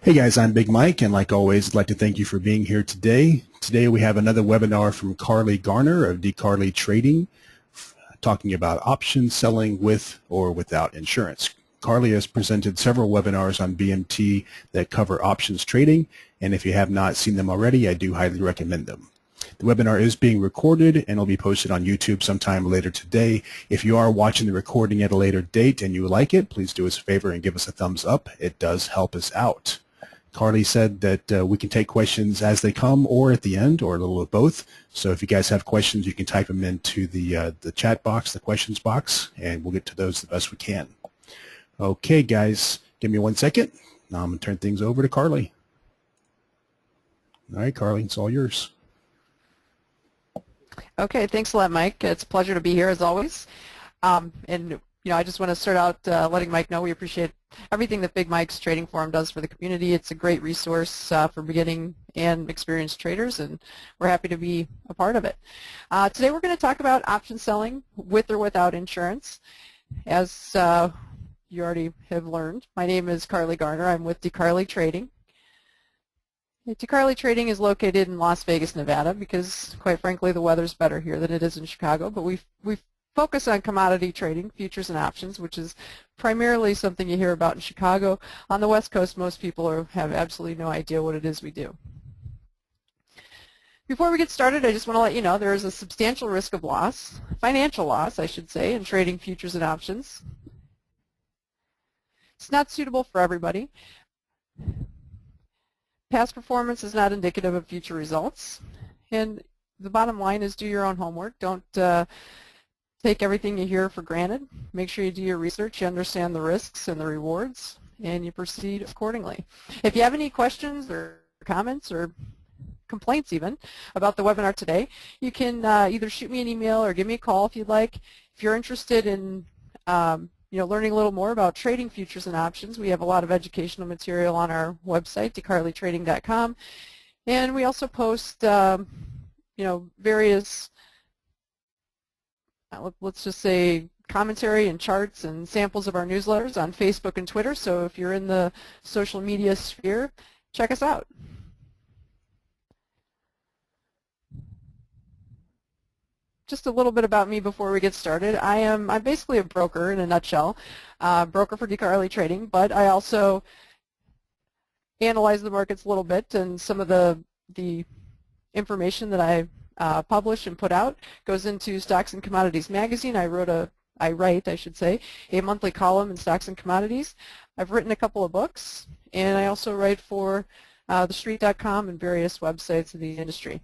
Hey guys, I'm Big Mike, and like always, I'd like to thank you for being here today. Today we have another webinar from Carley Garner of Carley Trading, talking about option selling with or without insurance. Carley has presented several webinars on BMT that cover options trading, and if you have not seen them already, I do highly recommend them. The webinar is being recorded and will be posted on YouTube sometime later today. If you are watching the recording at a later date and you like it, please do us a favor and give us a thumbs up. It does help us out. Carley said that we can take questions as they come or at the end or a little of both. So if you guys have questions, you can type them into the chat box, the questions box, and we'll get to those the best we can. Okay, guys, give me 1 second. Now I'm going to turn things over to Carley. All right, Carley, it's all yours. Okay, thanks a lot, Mike. It's a pleasure to be here as always. I just want to start out letting Mike know we appreciate everything that Big Mike's Trading Forum does for the community. It's a great resource for beginning and experienced traders, and we're happy to be a part of it. Today we're going to talk about option selling with or without insurance. As you already have learned, my name is Carley Garner. I'm with Carley Trading. Carley Trading is located in Las Vegas, Nevada, because quite frankly the weather's better here than it is in Chicago, but we focus on commodity trading, futures and options, which is primarily something you hear about in Chicago. On the West Coast, most people have absolutely no idea what it is we do. Before we get started, I just want to let you know there is a substantial risk of loss, financial loss, I should say, in trading futures and options. It's not suitable for everybody. Past performance is not indicative of future results. And the bottom line is do your own homework. Don't take everything you hear for granted. Make sure you do your research, you understand the risks and the rewards, and you proceed accordingly. If you have any questions or comments or complaints even about the webinar today, you can either shoot me an email or give me a call if you'd like. If you're interested in learning a little more about trading futures and options, we have a lot of educational material on our website, decarleytrading.com, and we also post various let's just say commentary and charts and samples of our newsletters on Facebook and Twitter. So if you're in the social media sphere, check us out. Just a little bit about me before we get started. I'm basically a broker in a nutshell, broker for Carley Trading, but I also analyze the markets a little bit, and some of the information that I publish and put out goes into Stocks and Commodities magazine. I write a monthly column in Stocks and Commodities. I've written a couple of books, and I also write for TheStreet.com and various websites in the industry.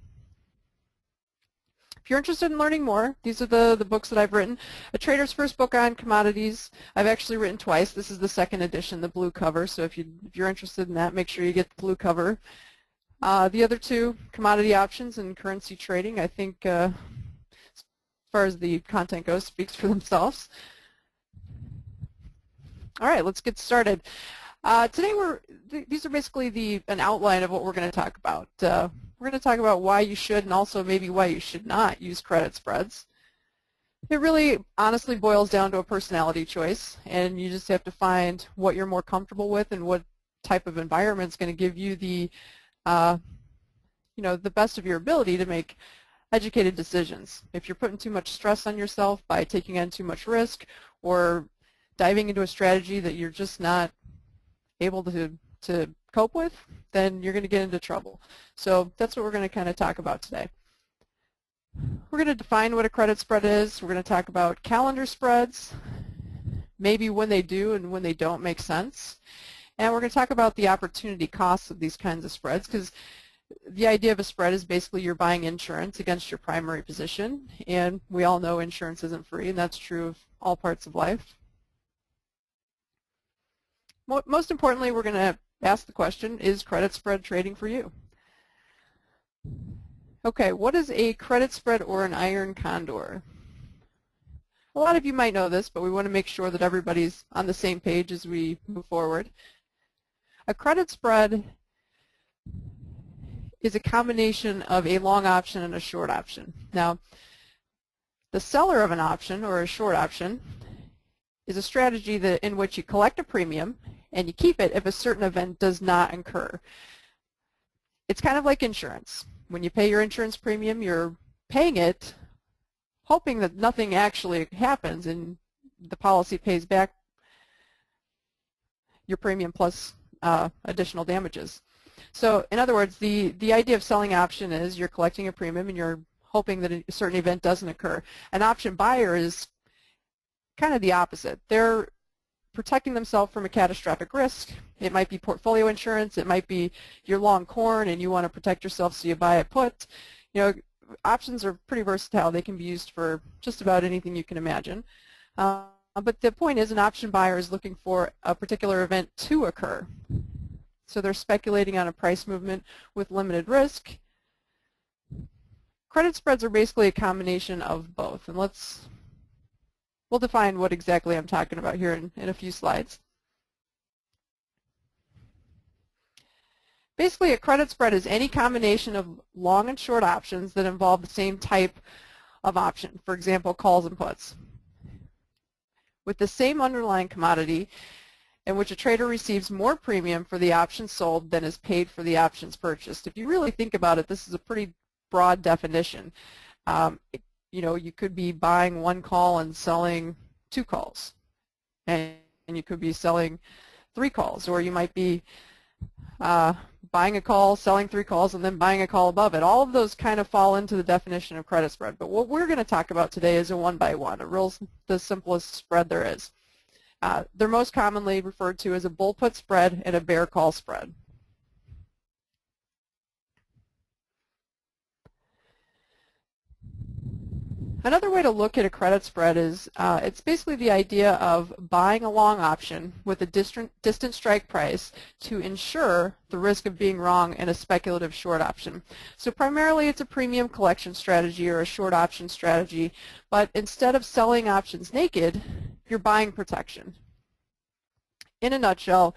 If you're interested in learning more, these are the books that I've written. A Trader's First Book on Commodities, I've actually written twice. This is the second edition, the blue cover, so if you're interested in that, make sure you get the blue cover. The other two, Commodity Options and Currency Trading, I think as far as the content goes, speaks for themselves. All right, let's get started. Today these are basically an outline of what we're going to talk about. We're going to talk about why you should and also maybe why you should not use credit spreads. It really honestly boils down to a personality choice, and you just have to find what you're more comfortable with and what type of environment is going to give you the best of your ability to make educated decisions. If you're putting too much stress on yourself by taking on too much risk or diving into a strategy that you're just not able to cope with, then you're going to get into trouble. So that's what we're going to kind of talk about today. We're going to define what a credit spread is. We're going to talk about calendar spreads, maybe when they do and when they don't make sense. And we're going to talk about the opportunity costs of these kinds of spreads, because the idea of a spread is basically you're buying insurance against your primary position, and we all know insurance isn't free, and that's true of all parts of life. Most importantly, we're going to ask the question, is credit spread trading for you? Okay, what is a credit spread or an iron condor? A lot of you might know this, but we want to make sure that everybody's on the same page as we move forward. A credit spread is a combination of a long option and a short option. Now, the seller of an option or a short option is a strategy in which you collect a premium and you keep it if a certain event does not occur. It's kind of like insurance. When you pay your insurance premium, you're paying it hoping that nothing actually happens and the policy pays back your premium plus additional damages. So in other words, the idea of selling option is you're collecting a premium and you're hoping that a certain event doesn't occur. An option buyer is kind of the opposite. They're protecting themselves from a catastrophic risk. It might be portfolio insurance. It might be you're long corn and you want to protect yourself, so you buy a put. You know, options are pretty versatile. They can be used for just about anything you can imagine. But the point is, an option buyer is looking for a particular event to occur. So they're speculating on a price movement with limited risk. Credit spreads are basically a combination of both. And we'll define what exactly I'm talking about here in a few slides. Basically, a credit spread is any combination of long and short options that involve the same type of option. For example, calls and puts. With the same underlying commodity, in which a trader receives more premium for the options sold than is paid for the options purchased. If you really think about it, this is a pretty broad definition. You know, you could be buying one call and selling 2 calls, and you could be selling 3 calls, or you might be buying a call, selling 3 calls, and then buying a call above it. All of those kind of fall into the definition of credit spread. But what we're going to talk about today is a one-by-one, the simplest spread there is. They're most commonly referred to as a bull put spread and a bear call spread. Another way to look at a credit spread is it's basically the idea of buying a long option with a distant strike price to ensure the risk of being wrong in a speculative short option. So primarily it's a premium collection strategy or a short option strategy, but instead of selling options naked, you're buying protection. In a nutshell,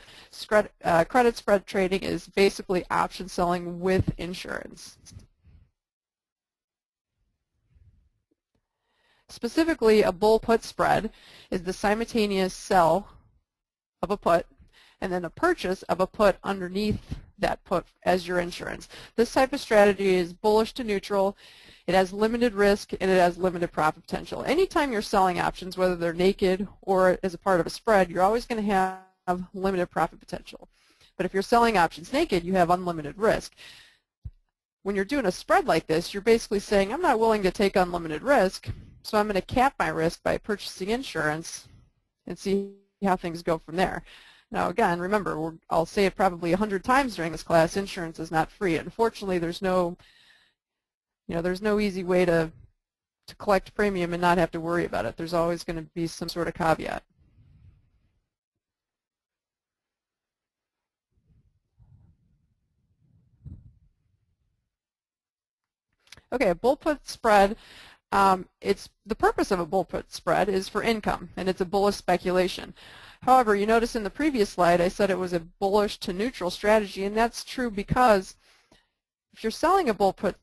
credit spread trading is basically option selling with insurance. Specifically, a bull put spread is the simultaneous sell of a put and then a purchase of a put underneath that put as your insurance. This type of strategy is bullish to neutral. It has limited risk and it has limited profit potential. Anytime you're selling options, whether they're naked or as a part of a spread, you're always going to have limited profit potential. But if you're selling options naked, you have unlimited risk. When you're doing a spread like this, you're basically saying, I'm not willing to take unlimited risk, so I'm going to cap my risk by purchasing insurance and see how things go from there. Now again, remember, I'll say it probably 100 times during this class, insurance is not free. Unfortunately, there's no easy way to collect premium and not have to worry about it. There's always going to be some sort of caveat. Okay, a bull put spread, the purpose of a bull put spread is for income, and it's a bullish speculation. However, you notice in the previous slide I said it was a bullish to neutral strategy, and that's true because if you're selling a bull put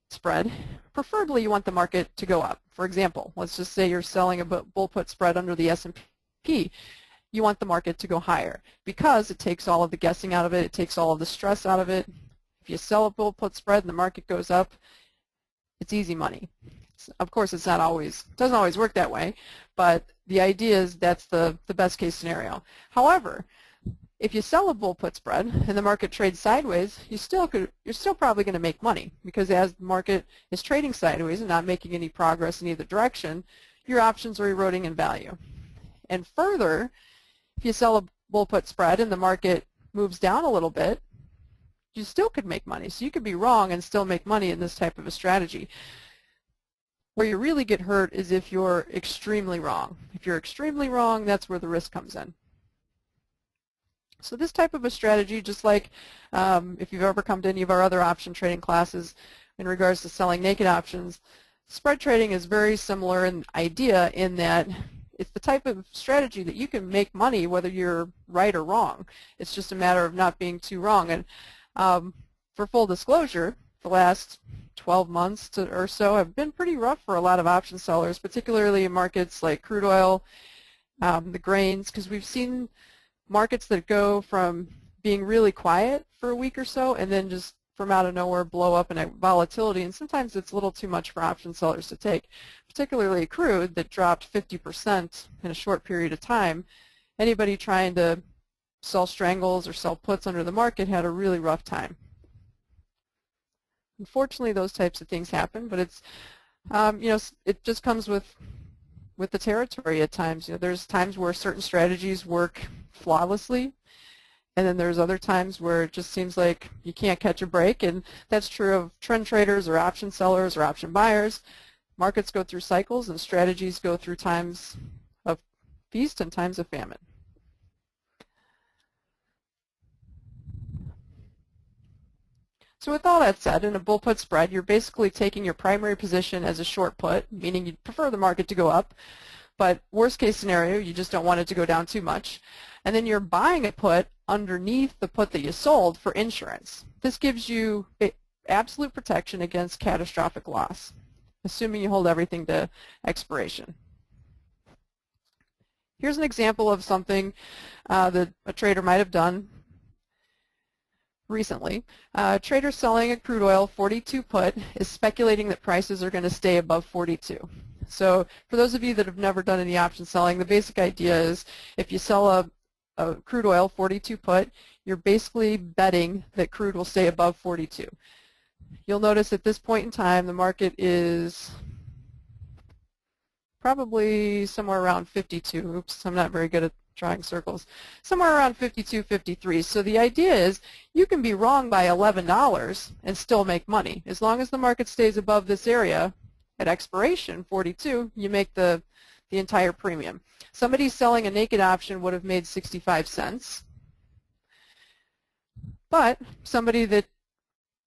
spread, preferably you want the market to go up. For example, let's just say you're selling a bull put spread under the S&P. You want the market to go higher because it takes all of the guessing out of it, it takes all of the stress out of it. If you sell a bull put spread and the market goes up, it's easy money. Of course, it doesn't always work that way, but the idea is that's the best case scenario. However, if you sell a bull put spread and the market trades sideways, you're still probably going to make money, because as the market is trading sideways and not making any progress in either direction, your options are eroding in value. And further, if you sell a bull put spread and the market moves down a little bit, you still could make money. So you could be wrong and still make money in this type of a strategy. Where you really get hurt is if you're extremely wrong. If you're extremely wrong, that's where the risk comes in. So this type of a strategy, just like if you've ever come to any of our other option trading classes in regards to selling naked options, spread trading is very similar in idea in that it's the type of strategy that you can make money whether you're right or wrong. It's just a matter of not being too wrong. And for full disclosure, the last 12 months or so have been pretty rough for a lot of option sellers, particularly in markets like crude oil, the grains, because we've seen markets that go from being really quiet for a week or so and then just from out of nowhere blow up in a volatility, and sometimes it's a little too much for option sellers to take, particularly crude that dropped 50% in a short period of time. Anybody trying to sell strangles or sell puts under the market had a really rough time. Unfortunately, those types of things happen, but it's it just comes with the territory at times. There's times where certain strategies work flawlessly, and then there's other times where it just seems like you can't catch a break, and that's true of trend traders or option sellers or option buyers. Markets go through cycles, and strategies go through times of feast and times of famine. So with all that said, in a bull put spread, you're basically taking your primary position as a short put, meaning you'd prefer the market to go up, but worst case scenario, you just don't want it to go down too much. And then you're buying a put underneath the put that you sold for insurance. This gives you absolute protection against catastrophic loss, assuming you hold everything to expiration. Here's an example of something that a trader might have done recently. A trader selling a crude oil 42 put is speculating that prices are going to stay above 42. So for those of you that have never done any option selling, the basic idea is if you sell a crude oil 42 put, you're basically betting that crude will stay above 42. You'll notice at this point in time the market is probably somewhere around 52. Oops, I'm not very good at drawing circles. Somewhere around 52, 53. So the idea is you can be wrong by $11 and still make money. As long as the market stays above this area at expiration, 42, you make the entire premium. Somebody selling a naked option would have made 65 cents. But somebody that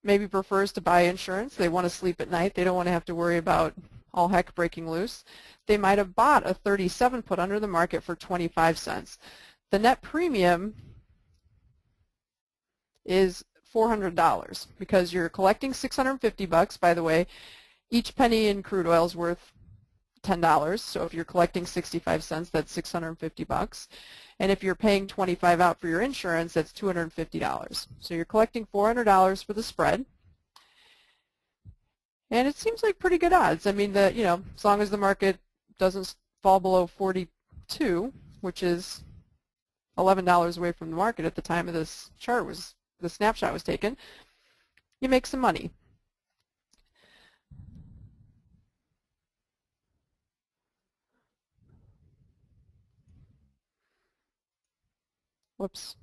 maybe prefers to buy insurance, they want to sleep at night, they don't want to have to worry about all heck breaking loose, they might have bought a 37 put under the market for 25 cents. The net premium is $400 because you're collecting 650 bucks. By the way, each penny in crude oil is worth $10. So if you're collecting 65 cents, that's 650 bucks. And if you're paying 25 out for your insurance, that's $250. So you're collecting $400 for the spread. And it seems like pretty good odds. I mean, as long as the market doesn't fall below 42, which is $11 away from the market at the time of this chart the snapshot was taken, you make some money. Whoops.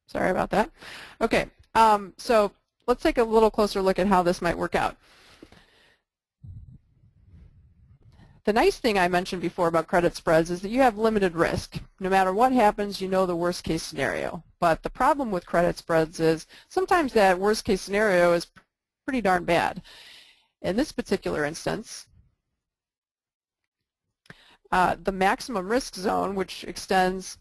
Sorry about that. Okay, so let's take a little closer look at how this might work out. The nice thing I mentioned before about credit spreads is that you have limited risk. No matter what happens, you know the worst case scenario. But the problem with credit spreads is sometimes that worst case scenario is pretty darn bad. In this particular instance, the maximum risk zone, which extends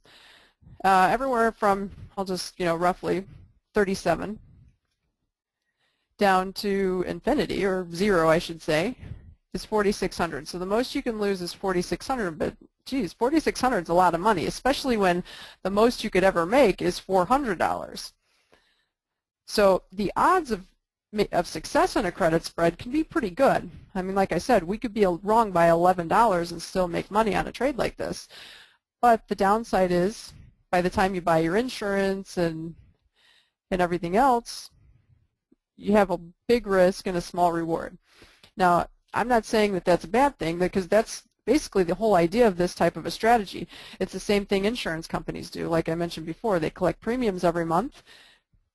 everywhere from, I'll just, roughly 37 down to infinity, or 0, I should say, is 4,600. So the most you can lose is 4,600, but geez, 4,600 is a lot of money, especially when the most you could ever make is $400. So the odds of success on a credit spread can be pretty good. I mean, like I said, we could be wrong by $11 and still make money on a trade like this. But the downside is, by the time you buy your insurance and everything else, you have a big risk and a small reward. Now, I'm not saying that that's a bad thing, because that's basically the whole idea of this type of a strategy. It's the same thing insurance companies do. Like I mentioned before, they collect premiums every month.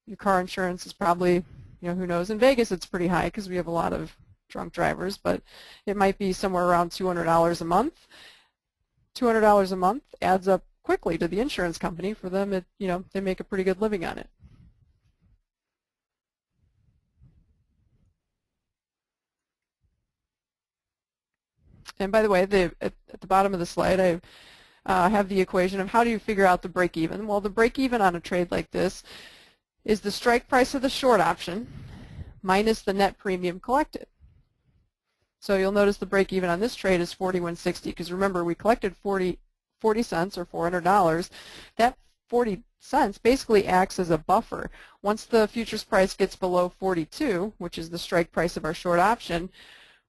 Your car insurance is probably, who knows, in Vegas it's pretty high because we have a lot of drunk drivers, but it might be somewhere around $200 a month. $200 a month adds up quickly to the insurance company. For them, they make a pretty good living on it. And by the way, at the bottom of the slide, I have the equation of how do you figure out the break-even. Well, the break-even on a trade like this is the strike price of the short option minus the net premium collected. So you'll notice the break even on this trade is 41.60 because remember we collected 40 cents or $400. That 40 cents basically acts as a buffer. Once the futures price gets below 42, which is the strike price of our short option,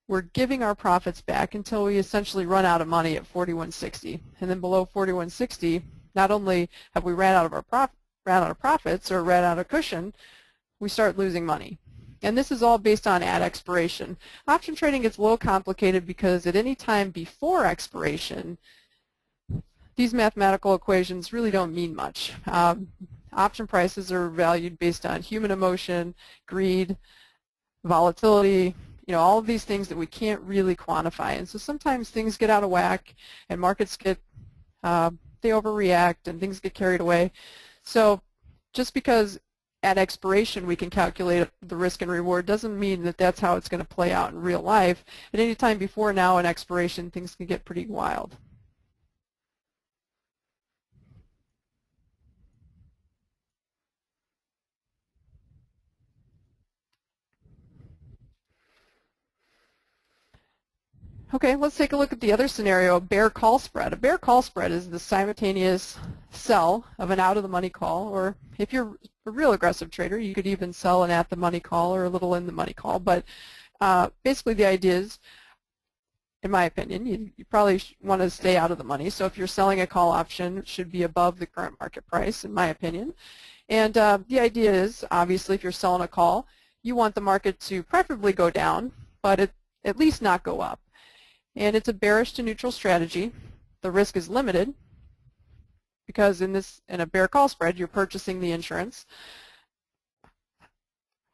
we're giving our profits back until we essentially run out of money at 41.60. And then below 41.60, not only have we ran out of profits or ran out of cushion, we start losing money. And this is all based on at expiration. Option trading gets a little complicated because at any time before expiration, these mathematical equations really don't mean much. Option prices are valued based on human emotion, greed, volatility, all of these things that we can't really quantify. And so sometimes things get out of whack and markets get, they overreact and things get carried away. So just because at expiration we can calculate the risk and reward doesn't mean that that's how it's going to play out in real life. At any time before now and expiration, things can get pretty wild. Okay, let's take a look at the other scenario, a bear call spread. A bear call spread is the simultaneous sell of an out-of-the-money call, or if you're a real aggressive trader, you could even sell an at-the-money call or a little in-the-money call. But basically the idea is, in my opinion, you probably want to stay out of the money. So if you're selling a call option, it should be above the current market price, in my opinion. And the idea is, obviously, if you're selling a call, you want the market to preferably go down, but at least not go up. And it's a bearish to neutral strategy. The risk is limited because in a bear call spread, you're purchasing the insurance.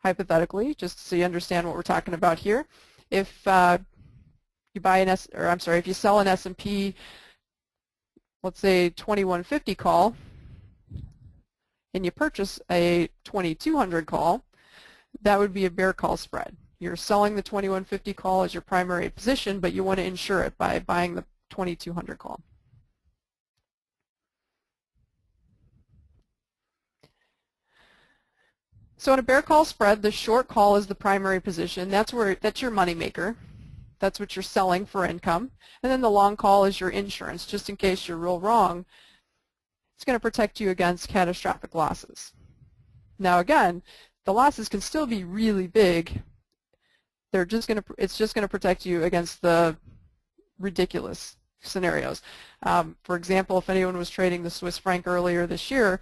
Hypothetically, just so you understand what we're talking about here, if you buy if you sell an S&P, let's say 2150 call, and you purchase a 2200 call, that would be a bear call spread. You're selling the 2150 call as your primary position, but you want to insure it by buying the 2200 call. So in a bear call spread, the short call is the primary position. That's your money maker. That's what you're selling for income. And then the long call is your insurance, just in case you're real wrong. It's going to protect you against catastrophic losses. Now again, the losses can still be really big. It's just going to protect you against the ridiculous scenarios. For example, if anyone was trading the Swiss franc earlier this year,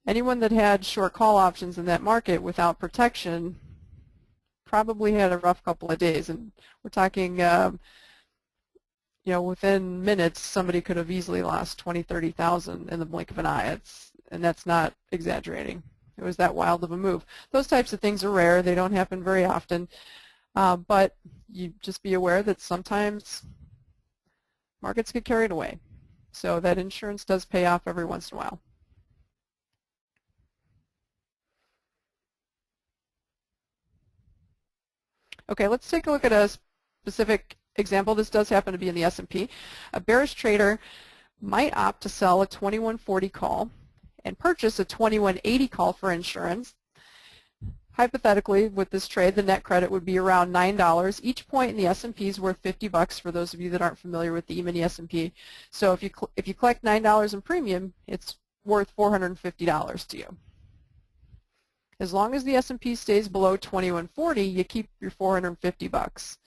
anyone that had short call options in that market without protection probably had a rough couple of days. And we're talking, within minutes, somebody could have easily lost 20, 30,000 in the blink of an eye. And that's not exaggerating. It was that wild of a move. Those types of things are rare. They don't happen very often. But you just be aware that sometimes markets get carried away. So that insurance does pay off every once in a while. Okay, let's take a look at a specific example. This does happen to be in the S&P. A bearish trader might opt to sell a 2140 call and purchase a 2180 call for insurance. Hypothetically, with this trade, the net credit would be around $9. Each point in the S&P is worth $50 for those of you that aren't familiar with the E-mini S&P. So if you collect $9 in premium, it's worth $450 to you. As long as the S&P stays below 2140, you keep your $450.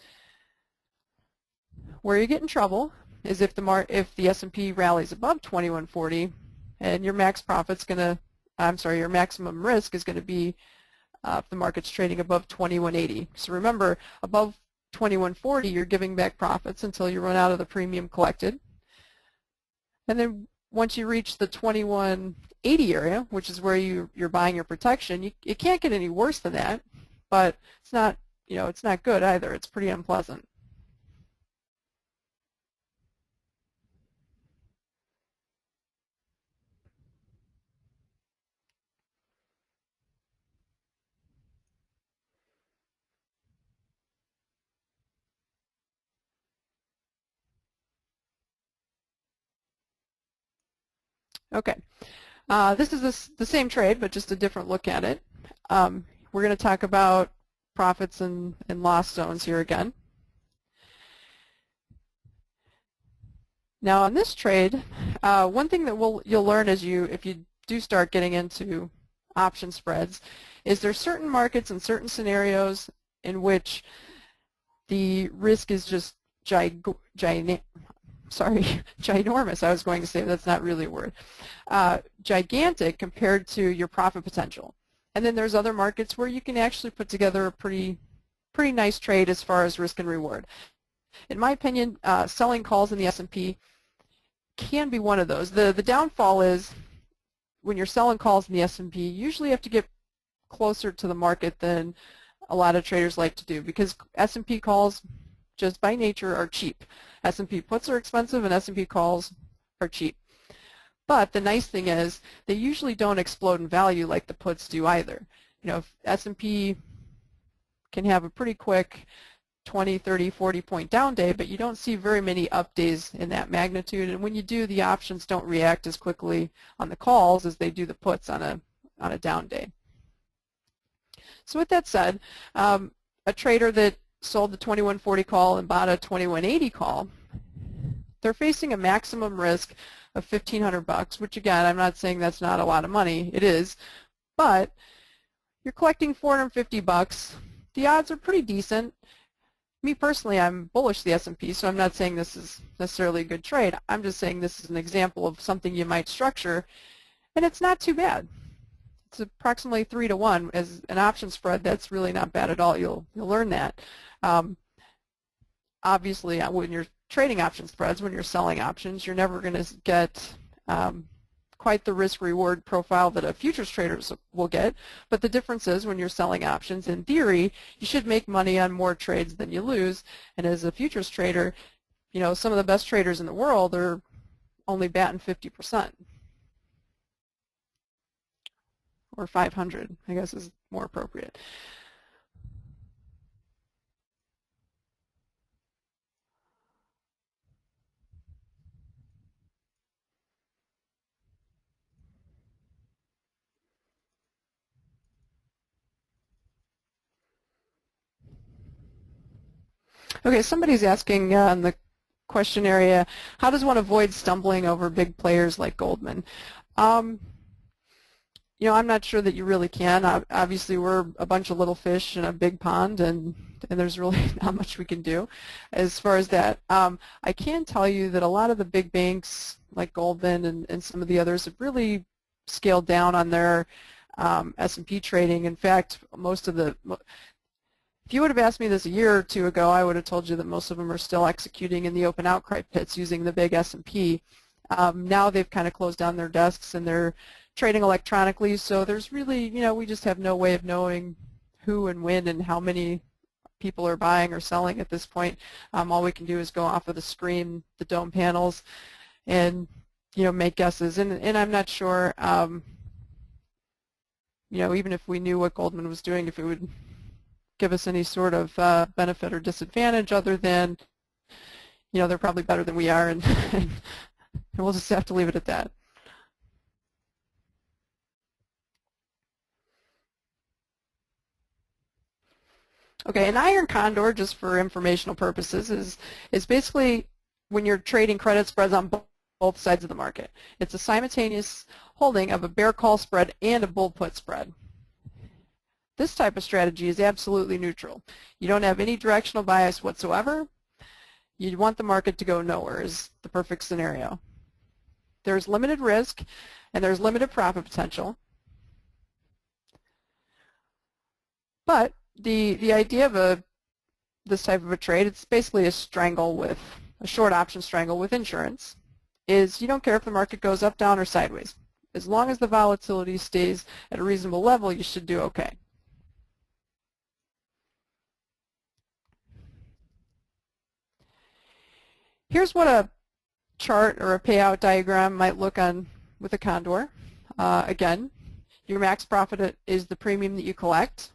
Where you get in trouble is if the S&P rallies above 2140, and your your maximum risk is going to be if the market's trading above 2180. So remember, above 2140, you're giving back profits until you run out of the premium collected. And then once you reach the 2180 area, which is where you're buying your protection, it can't get any worse than that, but it's not good either. It's pretty unpleasant. Okay, this is the same trade, but just a different look at it. We're going to talk about profits and loss zones here again. Now on this trade, one thing that you'll learn as if you do start getting into option spreads is there's certain markets and certain scenarios in which the risk is just ginormous. I was going to say that's not really a word. Gigantic compared to your profit potential. And then there's other markets where you can actually put together a pretty nice trade as far as risk and reward. In my opinion, selling calls in the S&P can be one of those. The downfall is when you're selling calls in the S&P, you usually have to get closer to the market than a lot of traders like to do, because S&P calls just by nature are cheap. S&P puts are expensive and S&P calls are cheap. But the nice thing is they usually don't explode in value like the puts do either. You know, if S&P can have a pretty quick 20, 30, 40 point down day, but you don't see very many up days in that magnitude, and when you do, the options don't react as quickly on the calls as they do the puts on a down day. So with that said, a trader that sold the 2140 call and bought a 2180 call, they're facing a maximum risk of $1,500, which again, I'm not saying that's not a lot of money. It is, but you're collecting $450. The odds are pretty decent. Me personally, I'm bullish the S&P, so I'm not saying this is necessarily a good trade. I'm just saying this is an example of something you might structure, and it's not too bad. It's approximately 3-to-1 as an option spread. That's really not bad at all. You'll learn that. Obviously, when you're trading option spreads, when you're selling options, you're never going to get quite the risk-reward profile that a futures trader will get. But the difference is when you're selling options, in theory, you should make money on more trades than you lose. And as a futures trader, you know, some of the best traders in the world are only batting 50%. Or 500, I guess is more appropriate. Okay, somebody's asking in the question area, how does one avoid stumbling over big players like Goldman? You know, I'm not sure that you really can. Obviously, we're a bunch of little fish in a big pond, and there's really not much we can do as far as that. I can tell you that a lot of the big banks like Goldman and some of the others have really scaled down on their S&P trading. In fact, if you would have asked me this a year or two ago, I would have told you that most of them are still executing in the open outcry pits using the big S&P. Now they've kind of closed down their desks and they're trading electronically, so there's really, you know, we just have no way of knowing who and when and how many people are buying or selling at this point. All we can do is go off of the screen, the dome panels, and, you know, make guesses. And I'm not sure, you know, even if we knew what Goldman was doing, if it would give us any sort of benefit or disadvantage other than, you know, they're probably better than we are, and we'll just have to leave it at that. Okay, an iron condor, just for informational purposes, is basically when you're trading credit spreads on both sides of the market. It's a simultaneous holding of a bear call spread and a bull put spread. This type of strategy is absolutely neutral. You don't have any directional bias whatsoever. You want the market to go nowhere is the perfect scenario. There's limited risk and there's limited profit potential. But the idea of this type of a trade, it's basically a short option strangle with insurance, is you don't care if the market goes up, down, or sideways. As long as the volatility stays at a reasonable level, you should do okay. Here's what a chart or a payout diagram might look on with a condor. Again, your max profit is the premium that you collect.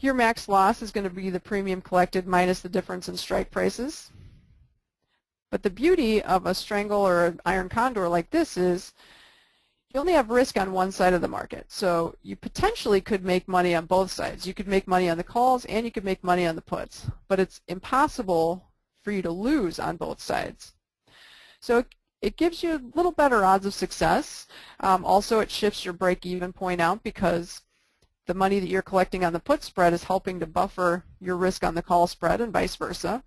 Your max loss is going to be the premium collected minus the difference in strike prices. But the beauty of a strangle or an iron condor like this is you only have risk on one side of the market. So you potentially could make money on both sides. You could make money on the calls and you could make money on the puts. But it's impossible for you to lose on both sides. So it gives you a little better odds of success. Also, it shifts your break-even point out because the money that you're collecting on the put spread is helping to buffer your risk on the call spread and vice versa.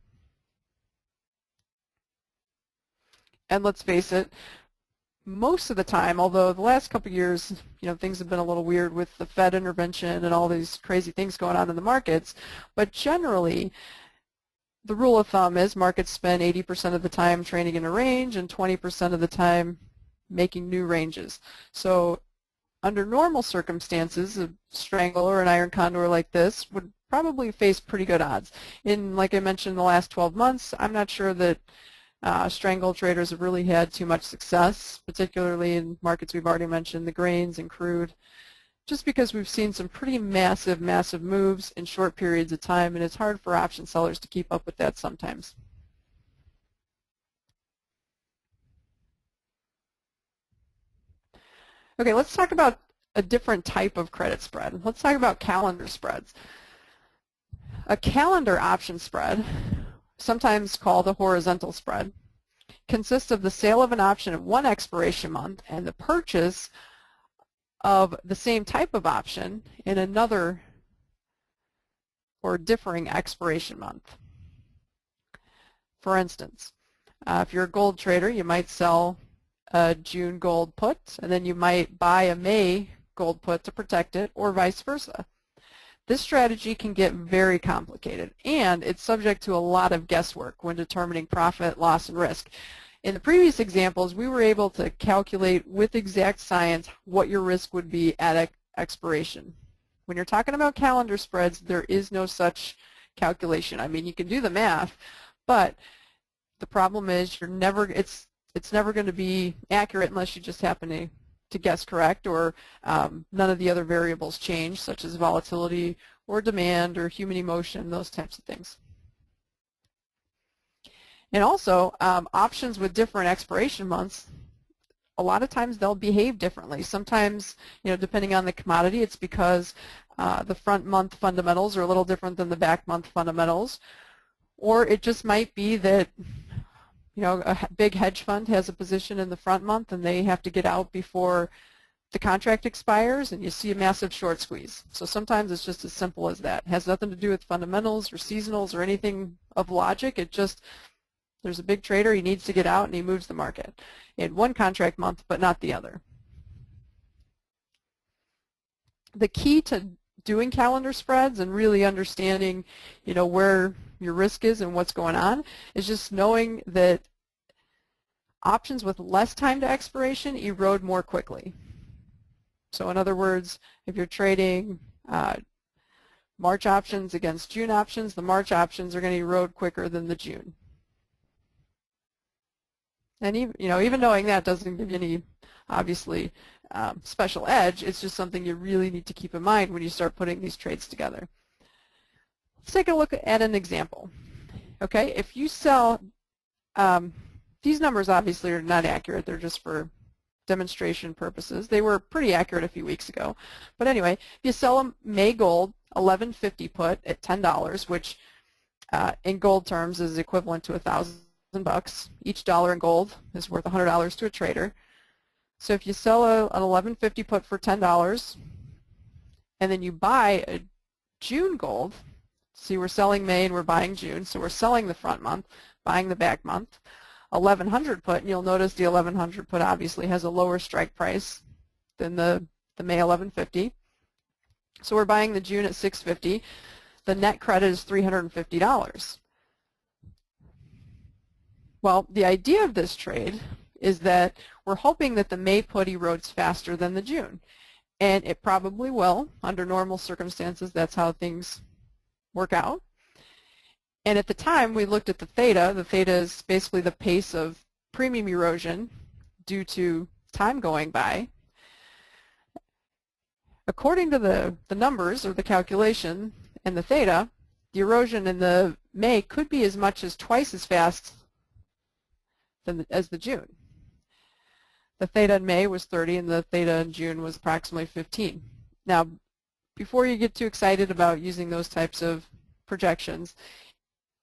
And let's face it, most of the time, although the last couple of years, things have been a little weird with the Fed intervention and all these crazy things going on in the markets, but generally, the rule of thumb is markets spend 80% of the time trading in a range and 20% of the time making new ranges. So under normal circumstances, a strangle or an iron condor like this would probably face pretty good odds. Like I mentioned, in the last 12 months, I'm not sure that strangle traders have really had too much success, particularly in markets we've already mentioned, the grains and crude, just because we've seen some pretty massive moves in short periods of time, and it's hard for option sellers to keep up with that sometimes. Okay, let's talk about a different type of credit spread. Let's talk about calendar spreads. A calendar option spread, sometimes called a horizontal spread, consists of the sale of an option at one expiration month and the purchase of the same type of option in another or differing expiration month. For instance, if you're a gold trader, you might sell a June gold put, and then you might buy a May gold put to protect it, or vice versa. This strategy can get very complicated, and it's subject to a lot of guesswork when determining profit, loss, and risk. In the previous examples, we were able to calculate with exact science what your risk would be at expiration. When you're talking about calendar spreads, there is no such calculation. I mean, you can do the math, but the problem is it's never going to be accurate unless you just happen to guess correct, or none of the other variables change, such as volatility or demand or human emotion, those types of things. And also, options with different expiration months, a lot of times they'll behave differently. Sometimes, depending on the commodity, it's because the front month fundamentals are a little different than the back month fundamentals. Or it just might be that a big hedge fund has a position in the front month and they have to get out before the contract expires, and you see a massive short squeeze. So sometimes it's just as simple as that. It has nothing to do with fundamentals or seasonals or anything of logic. It just, there's a big trader, he needs to get out, and he moves the market in one contract month but not the other. The key to doing calendar spreads and really understanding where your risk is and what's going on is just knowing that options with less time to expiration erode more quickly. So in other words, if you're trading March options against June options, the March options are going to erode quicker than the June. And even knowing that doesn't give you any, obviously, special edge. It's just something you really need to keep in mind when you start putting these trades together. Let's take a look at an example. Okay, if you sell, these numbers obviously are not accurate. They're just for demonstration purposes. They were pretty accurate a few weeks ago. But anyway, if you sell a May gold 1150 put at $10, which in gold terms is equivalent to $1,000. Each dollar in gold is worth $100 to a trader. So if you sell an 1150 put for $10 and then you buy a June gold, see, we're selling May and we're buying June, so we're selling the front month, buying the back month, 1100 put, and you'll notice the 1100 put obviously has a lower strike price than the May 1150. So we're buying the June at 650. The net credit is $350. Well, the idea of this trade is that we're hoping that the May put erodes faster than the June. And it probably will. Under normal circumstances, that's how things work out. And at the time, we looked at the theta. The theta is basically the pace of premium erosion due to time going by. According to the numbers or the calculation and the theta, the erosion in the May could be as much as twice as fast as the June. The theta in May was 30 and the theta in June was approximately 15. Now, before you get too excited about using those types of projections,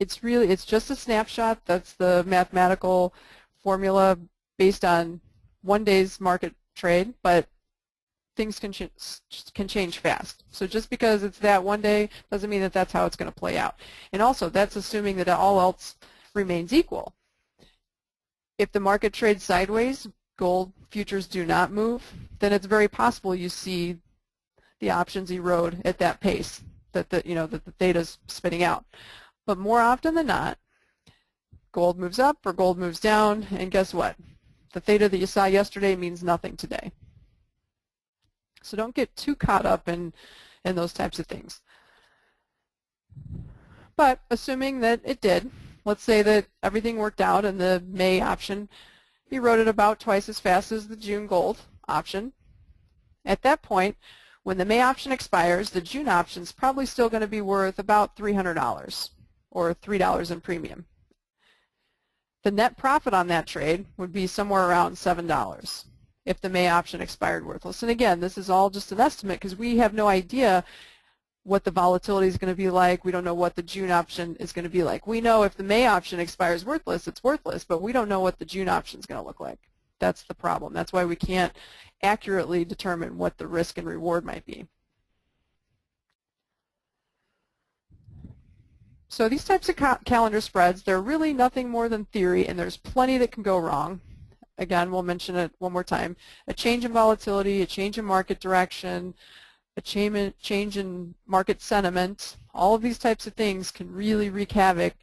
It's just a snapshot. That's the mathematical formula based on one day's market trade, but things can change fast. So just because it's that one day doesn't mean that that's how it's going to play out. And also, that's assuming that all else remains equal. If the market trades sideways, gold futures do not move, then it's very possible you see the options erode at that pace that the theta's spitting out. But more often than not, gold moves up or gold moves down, and guess what? The theta that you saw yesterday means nothing today. So don't get too caught up in those types of things. But assuming that it did, let's say that everything worked out and the May option eroded about twice as fast as the June gold option. At that point, when the May option expires, the June option is probably still going to be worth about $300 or $3 in premium. The net profit on that trade would be somewhere around $7 if the May option expired worthless. And again, this is all just an estimate because we have no idea what the volatility is going to be like. We don't know what the June option is going to be like. We know if the May option expires worthless, it's worthless, but we don't know what the June option is going to look like. That's the problem. That's why we can't accurately determine what the risk and reward might be. So these types of calendar spreads, they're really nothing more than theory, and there's plenty that can go wrong. Again, we'll mention it one more time. A change in volatility, a change in market direction, a change in market sentiment, all of these types of things can really wreak havoc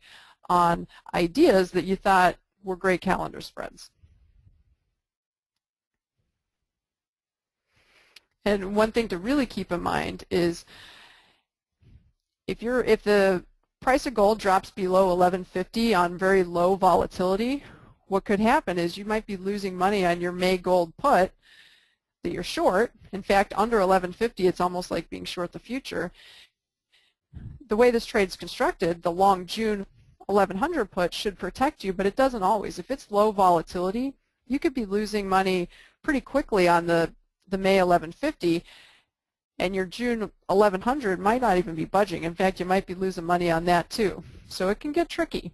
on ideas that you thought were great calendar spreads. And one thing to really keep in mind is if the price of gold drops below 1150 on very low volatility, what could happen is you might be losing money on your May gold put that you're short. In fact, under 1150, it's almost like being short the future. The way this trade's constructed, the long June 1100 put should protect you, but it doesn't always. If it's low volatility, you could be losing money pretty quickly on the May 1150, and your June 1100 might not even be budging. In fact, you might be losing money on that too. So it can get tricky.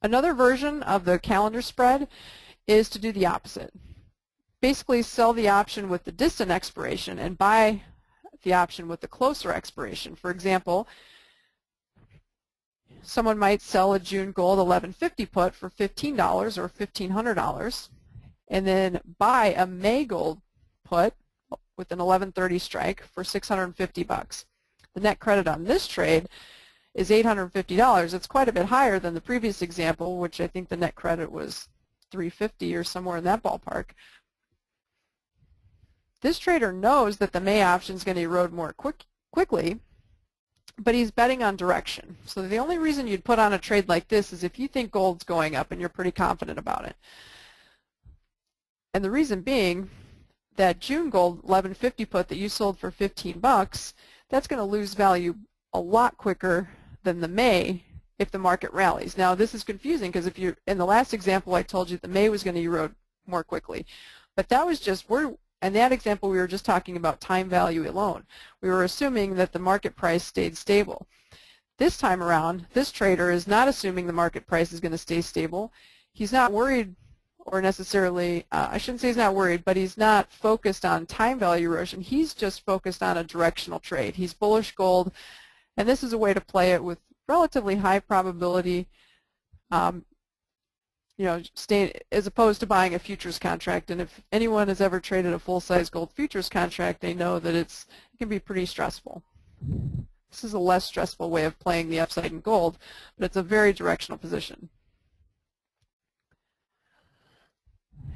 Another version of the calendar spread is to do the opposite. Basically sell the option with the distant expiration and buy the option with the closer expiration. For example, someone might sell a June gold 1150 put for $15 or $1,500 and then buy a May gold put with an 1130 strike for $650. The net credit on this trade is $850. It's quite a bit higher than the previous example, which I think the net credit was $350 or somewhere in that ballpark. This trader knows that the May option is going to erode more quickly, but he's betting on direction. So the only reason you'd put on a trade like this is if you think gold's going up and you're pretty confident about it. And the reason being that June gold 1150 put that you sold for 15 bucks, that's going to lose value a lot quicker than the May if the market rallies. Now this is confusing because if you're in the last example I told you the May was going to erode more quickly, but that was just in that example we were just talking about time value alone. We were assuming that the market price stayed stable. This time around, this trader is not assuming the market price is going to stay stable. He's not worried, or necessarily, I shouldn't say he's not worried, but he's not focused on time value erosion. He's just focused on a directional trade. He's bullish gold, and this is a way to play it with relatively high probability, as opposed to buying a futures contract. And if anyone has ever traded a full-size gold futures contract, they know that it can be pretty stressful. This is a less stressful way of playing the upside in gold, but it's a very directional position.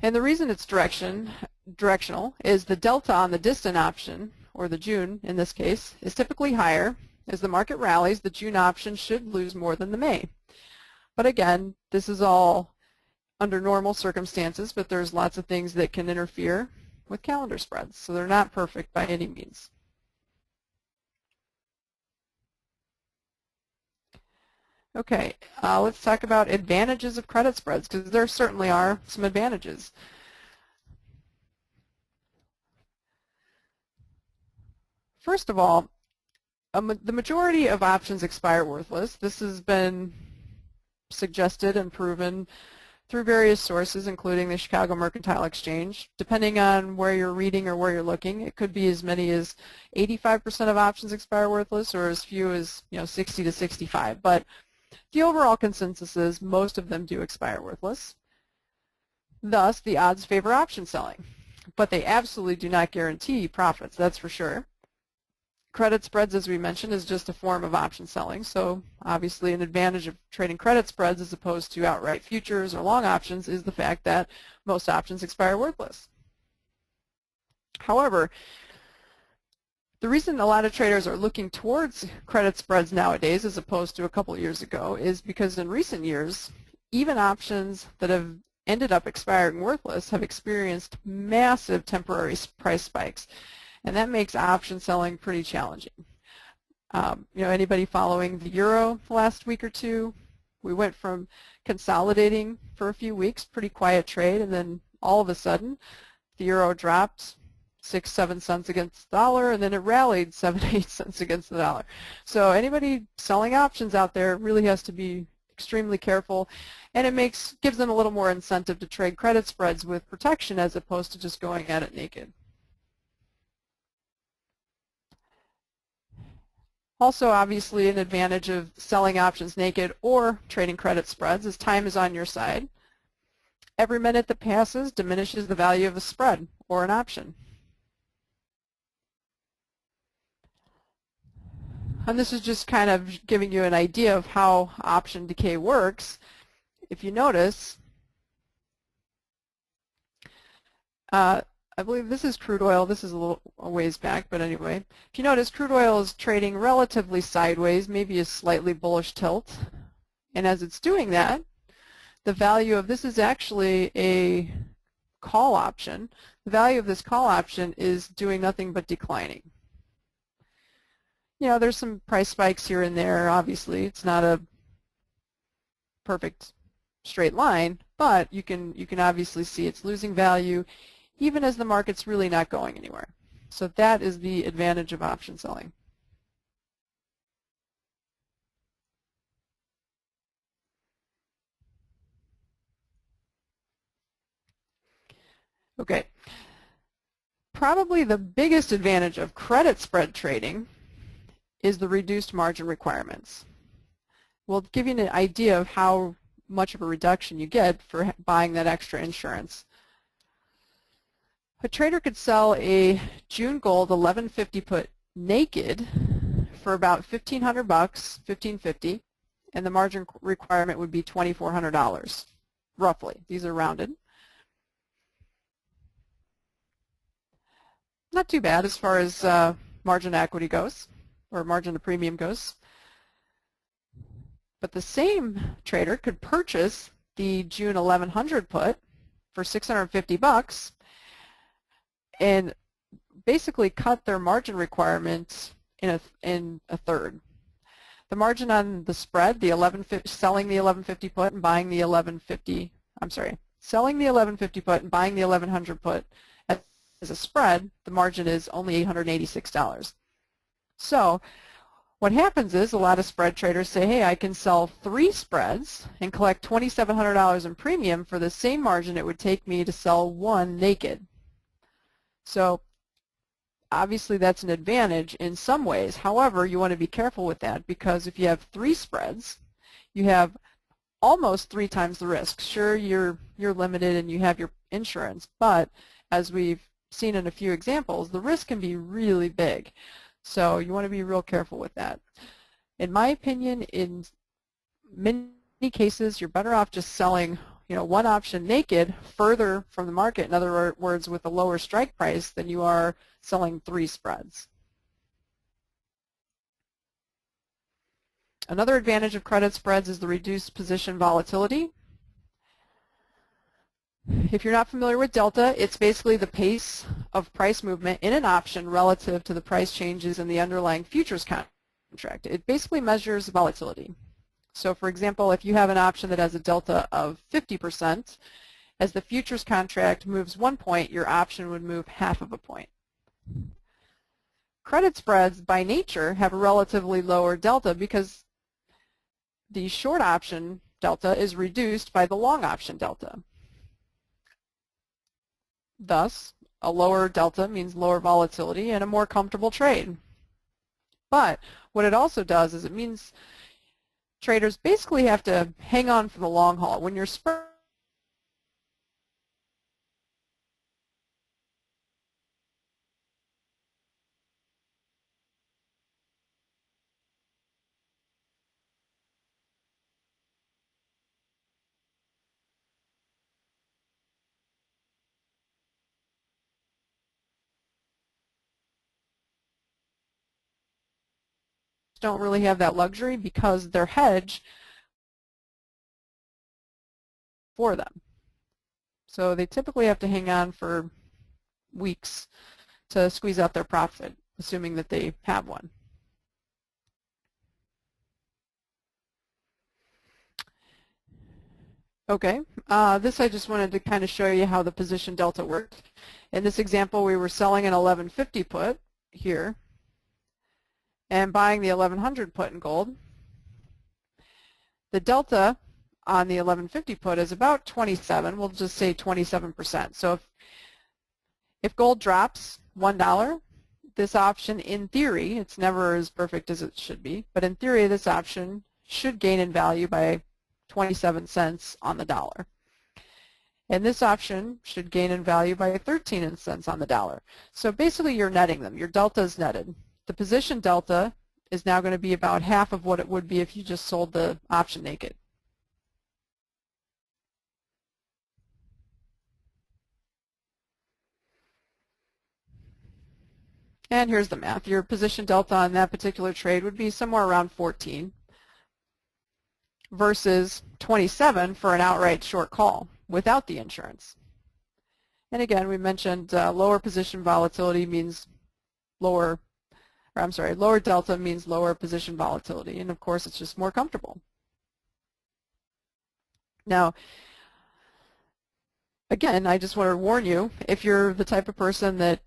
And the reason it's directional is the delta on the distant option, or the June in this case, is typically higher. As the market rallies, the June option should lose more than the May. But again, this is all under normal circumstances, but there's lots of things that can interfere with calendar spreads, so they're not perfect by any means. Okay, let's talk about advantages of credit spreads, because there certainly are some advantages. First of all, The majority of options expire worthless. This has been suggested and proven through various sources, including the Chicago Mercantile Exchange. Depending on where you're reading or where you're looking, it could be as many as 85% of options expire worthless, or as few as 60 to 65. But the overall consensus is most of them do expire worthless. Thus, the odds favor option selling, but they absolutely do not guarantee profits, that's for sure. Credit spreads, as we mentioned, is just a form of option selling, so obviously an advantage of trading credit spreads as opposed to outright futures or long options is the fact that most options expire worthless. However, the reason a lot of traders are looking towards credit spreads nowadays as opposed to a couple of years ago is because in recent years, even options that have ended up expiring worthless have experienced massive temporary price spikes. And that makes option selling pretty challenging. Anybody following the euro the last week or two, we went from consolidating for a few weeks, pretty quiet trade, and then all of a sudden the euro dropped 6-7 cents against the dollar, and then it rallied 7-8 cents against the dollar. So anybody selling options out there really has to be extremely careful, and it gives them a little more incentive to trade credit spreads with protection as opposed to just going at it naked. Also, obviously, an advantage of selling options naked or trading credit spreads is time is on your side. Every minute that passes diminishes the value of a spread or an option. And this is just kind of giving you an idea of how option decay works. If you notice, I believe this is crude oil. This is a ways back, but anyway. If you notice, crude oil is trading relatively sideways, maybe a slightly bullish tilt. And as it's doing that, the value of this is actually a call option. The value of this call option is doing nothing but declining. There's some price spikes here and there. Obviously, it's not a perfect straight line, but you can obviously see it's losing value even as the market's really not going anywhere. So that is the advantage of option selling. Okay. Probably the biggest advantage of credit spread trading is the reduced margin requirements. We'll give you an idea of how much of a reduction you get for buying that extra insurance. A trader could sell a June gold 1150 put naked for about $1,500, $1,550, and the margin requirement would be $2,400, roughly. These are rounded. Not too bad as far as margin to equity goes, or margin to premium goes. But the same trader could purchase the June 1100 put for $650 and basically cut their margin requirements in a third. The margin on the spread, selling the 1150 put and buying the 1150, selling the 1150 put and buying the 1100 put as a spread, the margin is only $886. So what happens is a lot of spread traders say, hey, I can sell 3 spreads and collect $2,700 in premium for the same margin it would take me to sell 1 naked. So obviously that's an advantage in some ways. However, you want to be careful with that because if you have 3 spreads, you have almost 3 times the risk. Sure, you're limited and you have your insurance, but as we've seen in a few examples, the risk can be really big. So you want to be real careful with that. In my opinion, in many cases, you're better off just selling one option naked further from the market, in other words, with a lower strike price than you are selling 3 spreads. Another advantage of credit spreads is the reduced position volatility. If you're not familiar with delta, it's basically the pace of price movement in an option relative to the price changes in the underlying futures contract. It basically measures volatility. So for example, if you have an option that has a delta of 50%, as the futures contract moves 1 point, your option would move half of a point. Credit spreads by nature have a relatively lower delta because the short option delta is reduced by the long option delta. Thus, a lower delta means lower volatility and a more comfortable trade. But what it also does is it means traders basically have to hang on for the long haul. When your spread don't really have that luxury because they're hedged for them. So they typically have to hang on for weeks to squeeze out their profit, assuming that they have one. Okay, this I just wanted to kind of show you how the position delta worked. In this example, we were selling an 1150 put here and buying the 1100 put in gold. The delta on the 1150 put is about 27, we'll just say 27%. So if gold drops $1, this option in theory, it's never as perfect as it should be, but in theory this option should gain in value by 27 cents on the dollar. And this option should gain in value by 13 cents on the dollar. So basically you're netting them. Your delta is netted. The position delta is now going to be about half of what it would be if you just sold the option naked. And here's the math. Your position delta on that particular trade would be somewhere around 14 versus 27 for an outright short call without the insurance. And again, we mentioned lower position volatility means lower delta means lower position volatility, and of course it's just more comfortable. Now, again, I just want to warn you, if you're the type of person that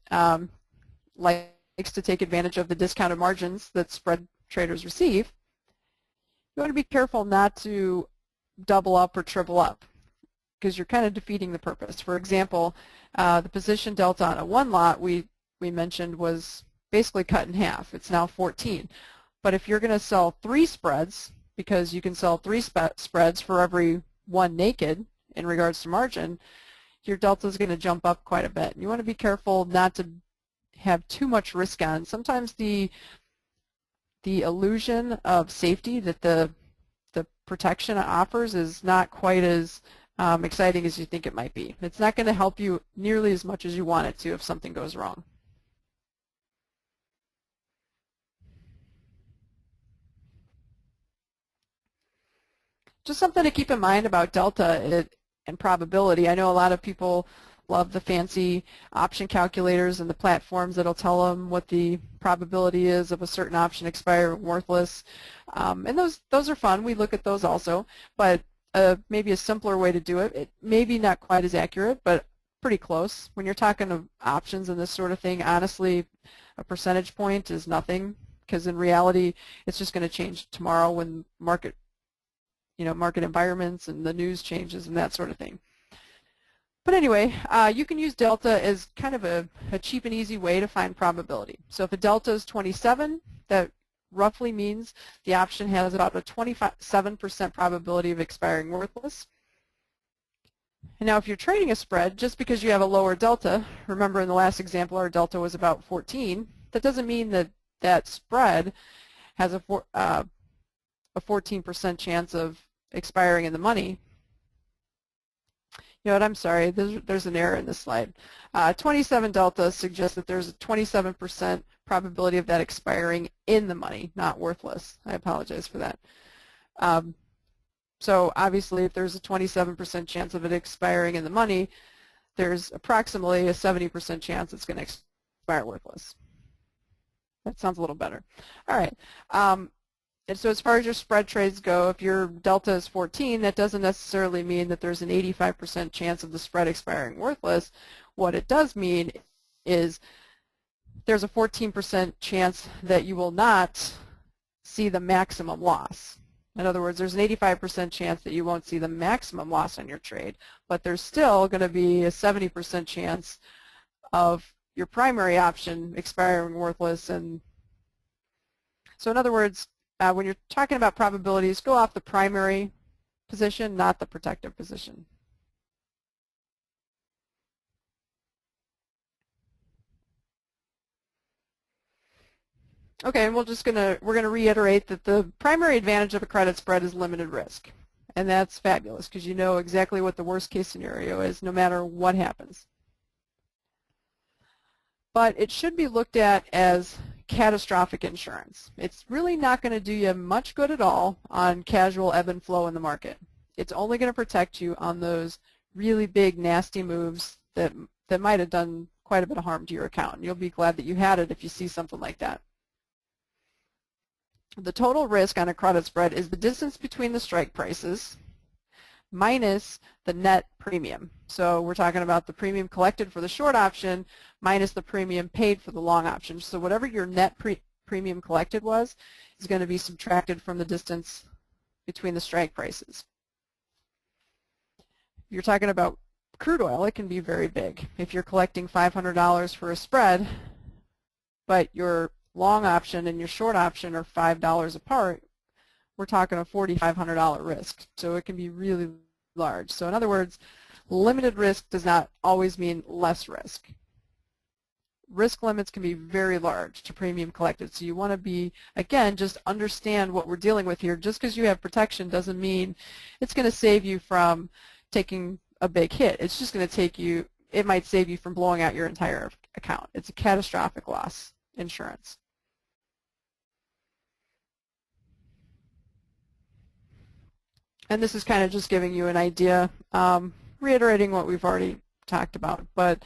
likes to take advantage of the discounted margins that spread traders receive, you want to be careful not to double up or triple up because you're kind of defeating the purpose. For example, the position delta on a one lot we mentioned was basically cut in half. It's now 14. But if you're going to sell 3 spreads, because you can sell 3 spreads for every 1 naked in regards to margin, your delta is going to jump up quite a bit. You want to be careful not to have too much risk on. Sometimes the illusion of safety that the protection offers is not quite as exciting as you think it might be. It's not going to help you nearly as much as you want it to if something goes wrong. Just something to keep in mind about delta and probability. I know a lot of people love the fancy option calculators and the platforms that'll tell them what the probability is of a certain option expiring worthless. And those are fun. We look at those also. But maybe a simpler way to do it, it may be not quite as accurate, but pretty close. When you're talking of options and this sort of thing, honestly, a percentage point is nothing because in reality, it's just going to change tomorrow when market environments and the news changes and that sort of thing. But anyway, you can use delta as kind of a cheap and easy way to find probability. So if a delta is 27, that roughly means the option has about a 27% probability of expiring worthless. And now if you're trading a spread, just because you have a lower delta, remember in the last example our delta was about 14, that doesn't mean that that spread has a 14% chance of expiring in the money. You know what, I'm sorry, there's an error in this slide. 27 delta suggests that there's a 27% probability of that expiring in the money, not worthless. I apologize for that. So obviously if there's a 27% chance of it expiring in the money, there's approximately a 70% chance it's going to expire worthless. That sounds a little better. All right. And so as far as your spread trades go, if your delta is 14, that doesn't necessarily mean that there's an 85% chance of the spread expiring worthless. What it does mean is there's a 14% chance that you will not see the maximum loss. In other words, there's an 85% chance that you won't see the maximum loss on your trade, but there's still going to be a 70% chance of your primary option expiring worthless. And so in other words, when you're talking about probabilities, go off the primary position, not the protective position. Okay, and we're gonna reiterate that the primary advantage of a credit spread is limited risk. And that's fabulous because you know exactly what the worst case scenario is no matter what happens. But it should be looked at as catastrophic insurance. It's really not going to do you much good at all on casual ebb and flow in the market. It's only going to protect you on those really big nasty moves that might have done quite a bit of harm to your account. And you'll be glad that you had it if you see something like that. The total risk on a credit spread is the distance between the strike prices minus the net premium. So we're talking about the premium collected for the short option minus the premium paid for the long option. So whatever your net premium collected was is going to be subtracted from the distance between the strike prices. If you're talking about crude oil, it can be very big. If you're collecting $500 for a spread, but your long option and your short option are $5 apart, we're talking a $4,500 risk. So it can be really large. So in other words, limited risk does not always mean less risk. Risk limits can be very large to premium collected. So you want to be, again, just understand what we're dealing with here. Just because you have protection doesn't mean it's going to save you from taking a big hit. It's just going to take you, it might save you from blowing out your entire account. It's a catastrophic loss insurance. And this is kind of just giving you an idea, reiterating what we've already talked about. But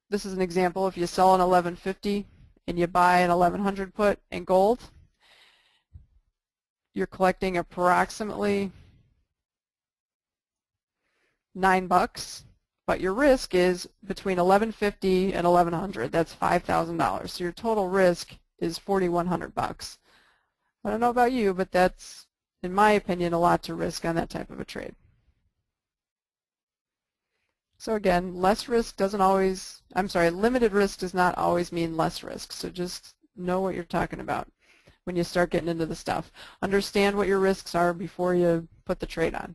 this is an example. If you sell an 1150 and you buy an 1100 put in gold, you're collecting approximately $9, but your risk is between 1150 and 1100. That's $5,000. So your total risk is $4,100. I don't know about you, but that's, in my opinion, a lot to risk on that type of a trade. So again, less risk doesn't always, limited risk does not always mean less risk. So just know what you're talking about when you start getting into the stuff. Understand what your risks are before you put the trade on.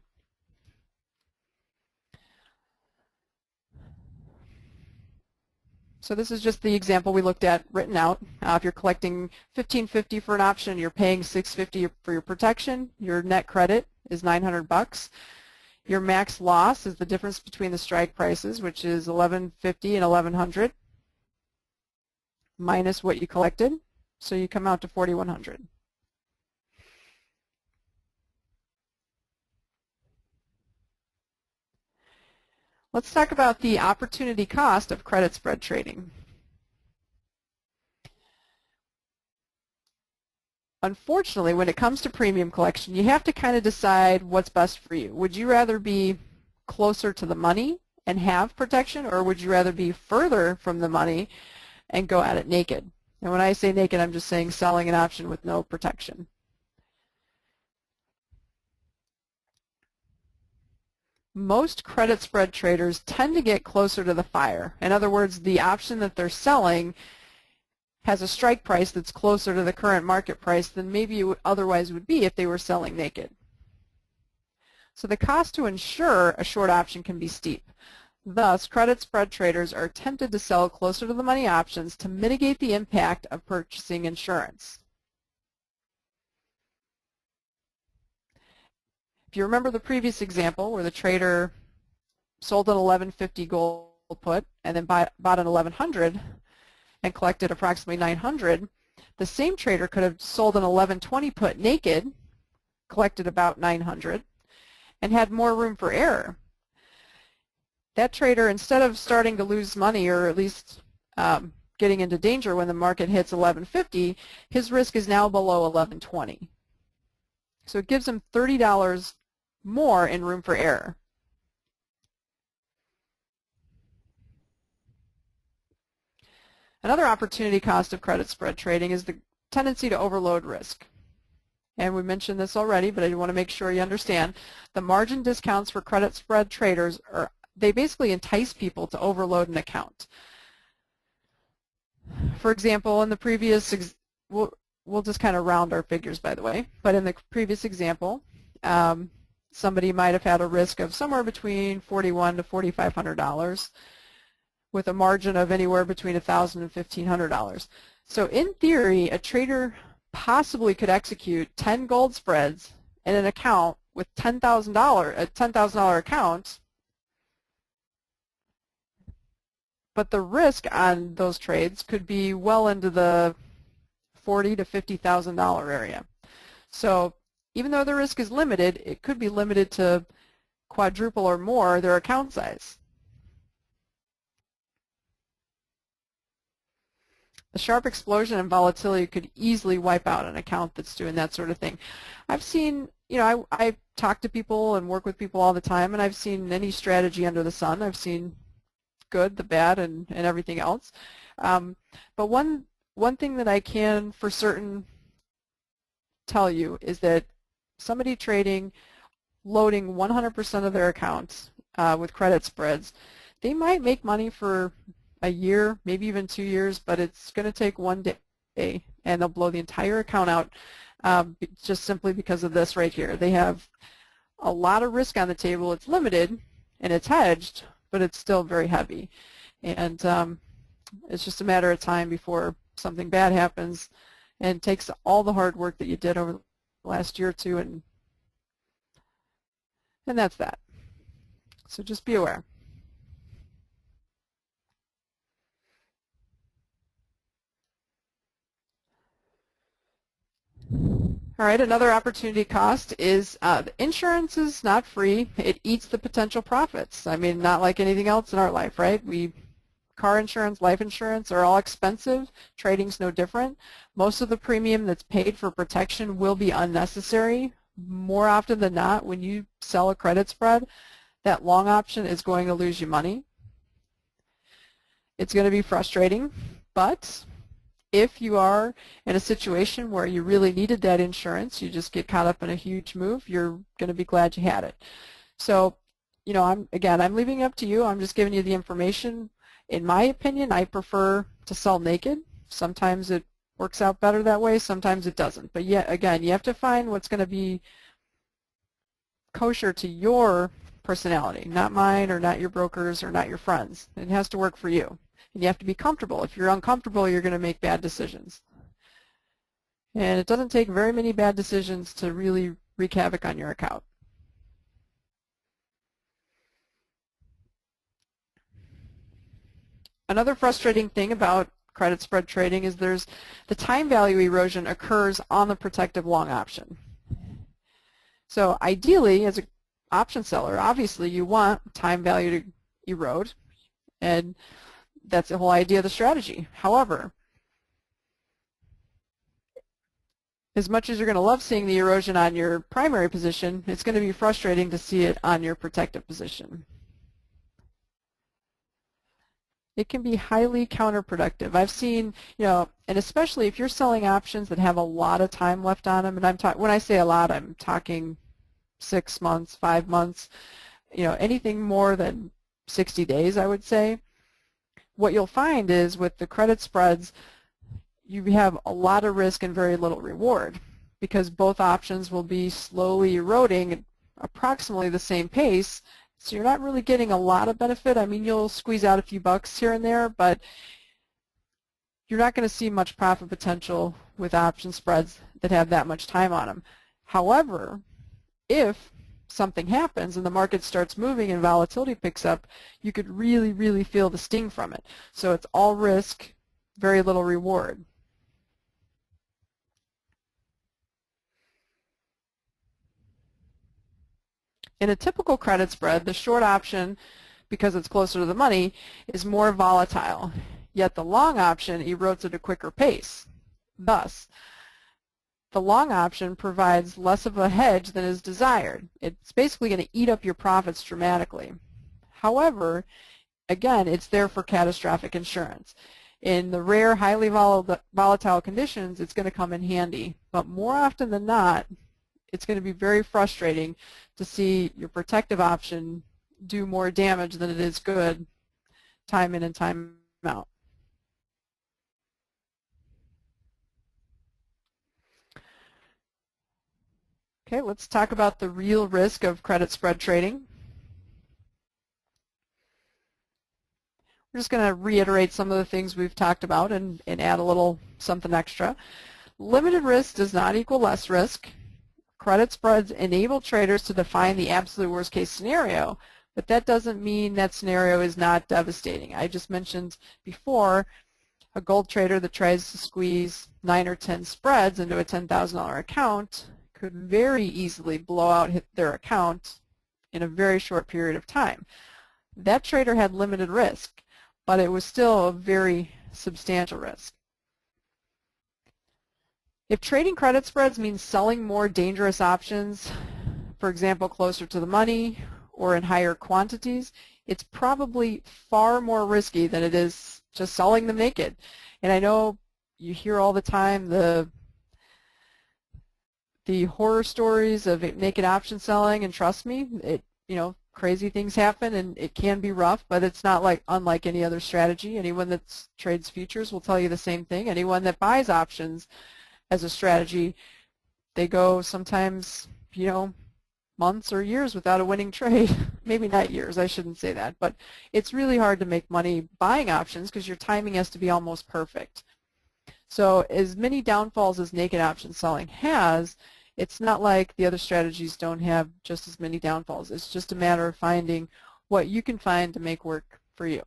So this is just the example we looked at written out. If you're collecting $1,550 for an option, you're paying $650 for your protection. Your net credit is $900. Your max loss is the difference between the strike prices, which is $1,150 and $1,100, minus what you collected. So you come out to $4,100. Let's talk about the opportunity cost of credit spread trading. Unfortunately, when it comes to premium collection, you have to kind of decide what's best for you. Would you rather be closer to the money and have protection, or would you rather be further from the money and go at it naked? And when I say naked, I'm just saying selling an option with no protection. Most credit spread traders tend to get closer to the fire. In other words, the option that they're selling has a strike price that's closer to the current market price than maybe it otherwise would be if they were selling naked. So the cost to insure a short option can be steep. Thus, credit spread traders are tempted to sell closer to the money options to mitigate the impact of purchasing insurance. If you remember the previous example where the trader sold an 1150 gold put and then bought an 1100 and collected approximately 900, the same trader could have sold an 1120 put naked, collected about 900, and had more room for error. That trader, instead of starting to lose money or at least getting into danger when the market hits 1150, his risk is now below 1120. So it gives him $30 more in room for error. Another opportunity cost of credit spread trading is the tendency to overload risk. And we mentioned this already, but I want to make sure you understand. The margin discounts for credit spread traders they basically entice people to overload an account. For example, in the previous, we'll just kind of round our figures, by the way, but in the previous example, somebody might have had a risk of somewhere between $4,100 to $4,500 with a margin of anywhere between $1,000 and $1,500. So in theory, a trader possibly could execute 10 gold spreads in an account with a $10,000 account, but the risk on those trades could be well into the $40,000 to $50,000 area. So even though the risk is limited, it could be limited to quadruple or more their account size. A sharp explosion in volatility could easily wipe out an account that's doing that sort of thing. I've seen, I talk to people and work with people all the time, and I've seen any strategy under the sun. I've seen good, the bad, and everything else. But one thing that I can for certain tell you is that somebody trading, loading 100% of their accounts with credit spreads, they might make money for a year, maybe even 2 years, but it's going to take one day, and they'll blow the entire account out just simply because of this right here. They have a lot of risk on the table. It's limited, and it's hedged, but it's still very heavy. And it's just a matter of time before something bad happens and takes all the hard work that you did over the last year or two, and that's that. So just be aware. All right, another opportunity cost is insurance is not free. It eats the potential profits. I mean, not like anything else in our life, right? Car insurance, life insurance are all expensive. Trading's no different. Most of the premium that's paid for protection will be unnecessary. More often than not, when you sell a credit spread, that long option is going to lose you money. It's going to be frustrating, but if you are in a situation where you really needed that insurance, you just get caught up in a huge move, you're going to be glad you had it. So, I'm leaving it up to you. I'm just giving you the information. In my opinion, I prefer to sell naked. Sometimes it works out better that way, sometimes it doesn't. But yet again, you have to find what's going to be kosher to your personality, not mine or not your broker's or not your friends. It has to work for you. And you have to be comfortable. If you're uncomfortable, you're going to make bad decisions. And it doesn't take very many bad decisions to really wreak havoc on your account. Another frustrating thing about credit spread trading is the time value erosion occurs on the protective long option. So ideally, as an option seller, obviously you want time value to erode, and that's the whole idea of the strategy. However, as much as you're going to love seeing the erosion on your primary position, it's going to be frustrating to see it on your protective position. It can be highly counterproductive. I've seen, and especially if you're selling options that have a lot of time left on them, and when I say a lot, I'm talking 6 months, 5 months, anything more than 60 days, I would say. What you'll find is with the credit spreads, you have a lot of risk and very little reward because both options will be slowly eroding at approximately the same pace. So you're not really getting a lot of benefit. I mean, you'll squeeze out a few bucks here and there, but you're not going to see much profit potential with option spreads that have that much time on them. However, if something happens and the market starts moving and volatility picks up, you could really, really feel the sting from it. So it's all risk, very little reward. In a typical credit spread, the short option, because it's closer to the money, is more volatile, yet the long option erodes at a quicker pace. Thus, the long option provides less of a hedge than is desired. It's basically going to eat up your profits dramatically. However, again, it's there for catastrophic insurance. In the rare, highly volatile conditions, it's going to come in handy. But more often than not, it's going to be very frustrating to see your protective option do more damage than it is good time in and time out. Okay, let's talk about the real risk of credit spread trading. We're just going to reiterate some of the things we've talked about and add a little something extra. Limited risk does not equal less risk. Credit spreads enable traders to define the absolute worst case scenario, but that doesn't mean that scenario is not devastating. I just mentioned before a gold trader that tries to squeeze 9 or 10 spreads into a $10,000 account could very easily blow out their account in a very short period of time. That trader had limited risk, but it was still a very substantial risk. If trading credit spreads means selling more dangerous options, for example, closer to the money or in higher quantities, it's probably far more risky than it is just selling them naked. And I know you hear all the time the horror stories of naked option selling, and trust me, crazy things happen and it can be rough, but it's not unlike any other strategy. Anyone that trades futures will tell you the same thing. Anyone that buys options as a strategy, they go sometimes, months or years without a winning trade. Maybe not years, I shouldn't say that, but it's really hard to make money buying options because your timing has to be almost perfect. So as many downfalls as naked option selling has, it's not like the other strategies don't have just as many downfalls. It's just a matter of finding what you can find to make work for you.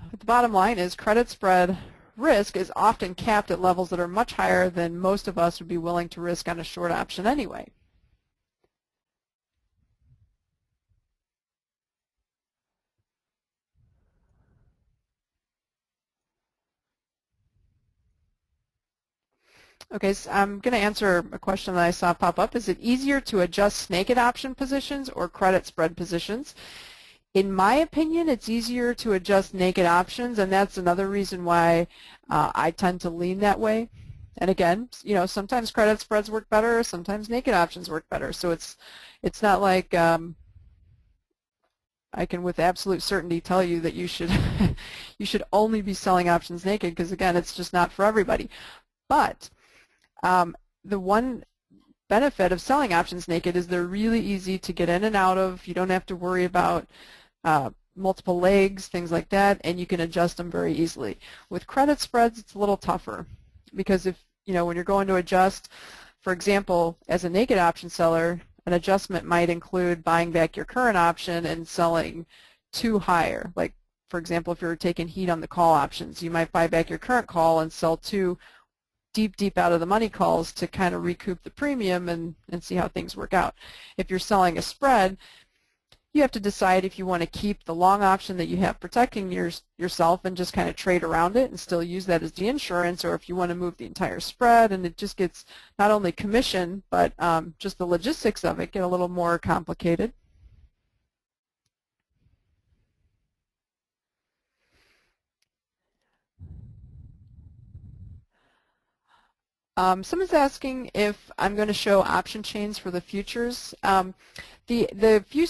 But the bottom line is credit spread risk is often capped at levels that are much higher than most of us would be willing to risk on a short option anyway. Okay, so I'm going to answer a question that I saw pop up. Is it easier to adjust naked option positions or credit spread positions? In my opinion, it's easier to adjust naked options, and that's another reason why I tend to lean that way. And again, sometimes credit spreads work better, sometimes naked options work better. So it's not like I can with absolute certainty tell you that you should you should only be selling options naked, because again, it's just not for everybody. But the one benefit of selling options naked is they're really easy to get in and out of. You don't have to worry about multiple legs, things like that, and you can adjust them very easily. With credit spreads, it's a little tougher, because if when you're going to adjust, for example, as a naked option seller, an adjustment might include buying back your current option and selling two higher. Like, for example, if you're taking heat on the call options, you might buy back your current call and sell two deep out of the money calls to kind of recoup the premium and see how things work out. If you're selling a spread, you have to decide if you want to keep the long option that you have protecting yourself and just kind of trade around it and still use that as the insurance, or if you want to move the entire spread, and it just gets not only commission, but just the logistics of it get a little more complicated. Someone's asking if I'm going to show option chains for the futures. The few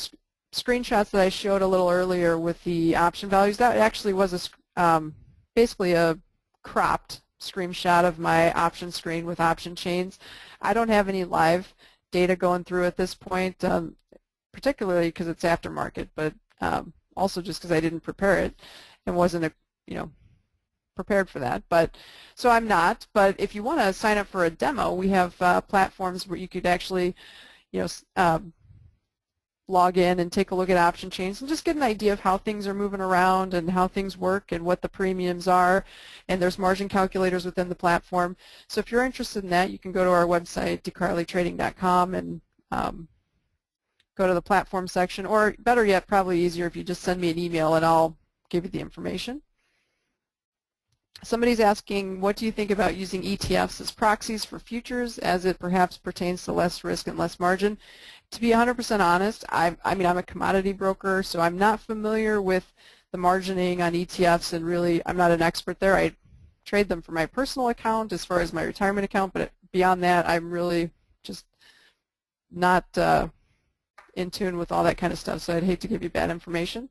screenshots that I showed a little earlier with the option values, that actually was basically a cropped screenshot of my option screen with option chains. I don't have any live data going through at this point, particularly because it's aftermarket, but also just because I didn't prepare it and wasn't prepared for that. But so I'm not. But if you want to sign up for a demo, we have platforms where you could actually log in and take a look at option chains and just get an idea of how things are moving around and how things work and what the premiums are. And there's margin calculators within the platform. So if you're interested in that, you can go to our website, decarleytrading.com, and go to the platform section, or better yet, probably easier if you just send me an email and I'll give you the information. Somebody's asking, what do you think about using ETFs as proxies for futures as it perhaps pertains to less risk and less margin? To be 100% honest, I mean, I'm a commodity broker, so I'm not familiar with the margining on ETFs, and really I'm not an expert there. I trade them for my personal account as far as my retirement account, but beyond that, I'm really just not in tune with all that kind of stuff, so I'd hate to give you bad information.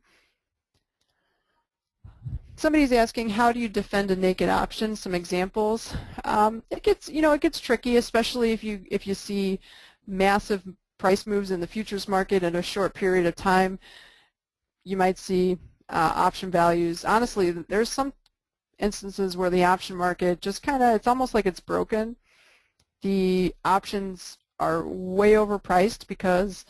Somebody's asking, how do you defend a naked option? Some examples. It gets tricky, especially if you see massive price moves in the futures market in a short period of time. You might see option values. Honestly, there's some instances where the option market just it's almost like it's broken. The options are way overpriced because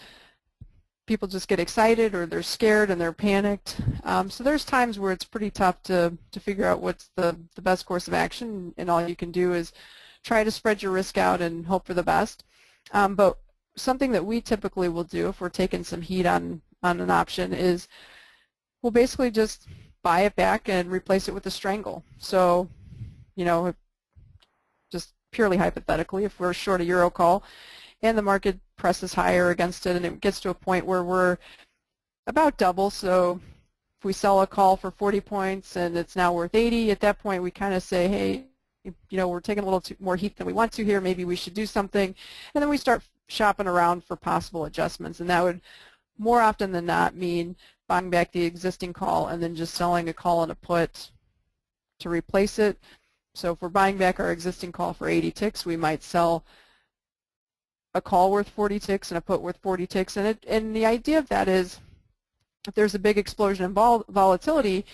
people just get excited or they're scared and they're panicked. So there's times where it's pretty tough to figure out what's the best course of action, and all you can do is try to spread your risk out and hope for the best. But something that we typically will do if we're taking some heat on an option is we'll basically just buy it back and replace it with a strangle. So, just purely hypothetically, if we're short a euro call and the market presses higher against it and it gets to a point where we're about double, so if we sell a call for 40 points and it's now worth 80, at that point we kind of say, hey, we're taking a little more heat than we want to here, maybe we should do something, and then we start shopping around for possible adjustments, and that would more often than not mean buying back the existing call and then just selling a call and a put to replace it. So if we're buying back our existing call for 80 ticks, we might sell a call worth 40 ticks and a put worth 40 ticks, and the idea of that is if there's a big explosion in volatility,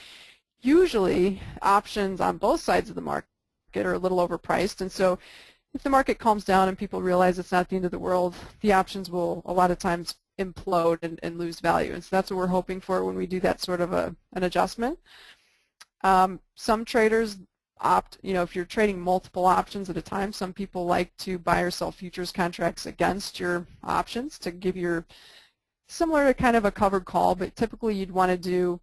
usually options on both sides of the market are a little overpriced, and so if the market calms down and people realize it's not the end of the world, the options will a lot of times implode and lose value, and so that's what we're hoping for when we do that sort of an adjustment. Some traders opt, if you're trading multiple options at a time, some people like to buy or sell futures contracts against your options to give your, similar to kind of a covered call, but typically you'd want to do,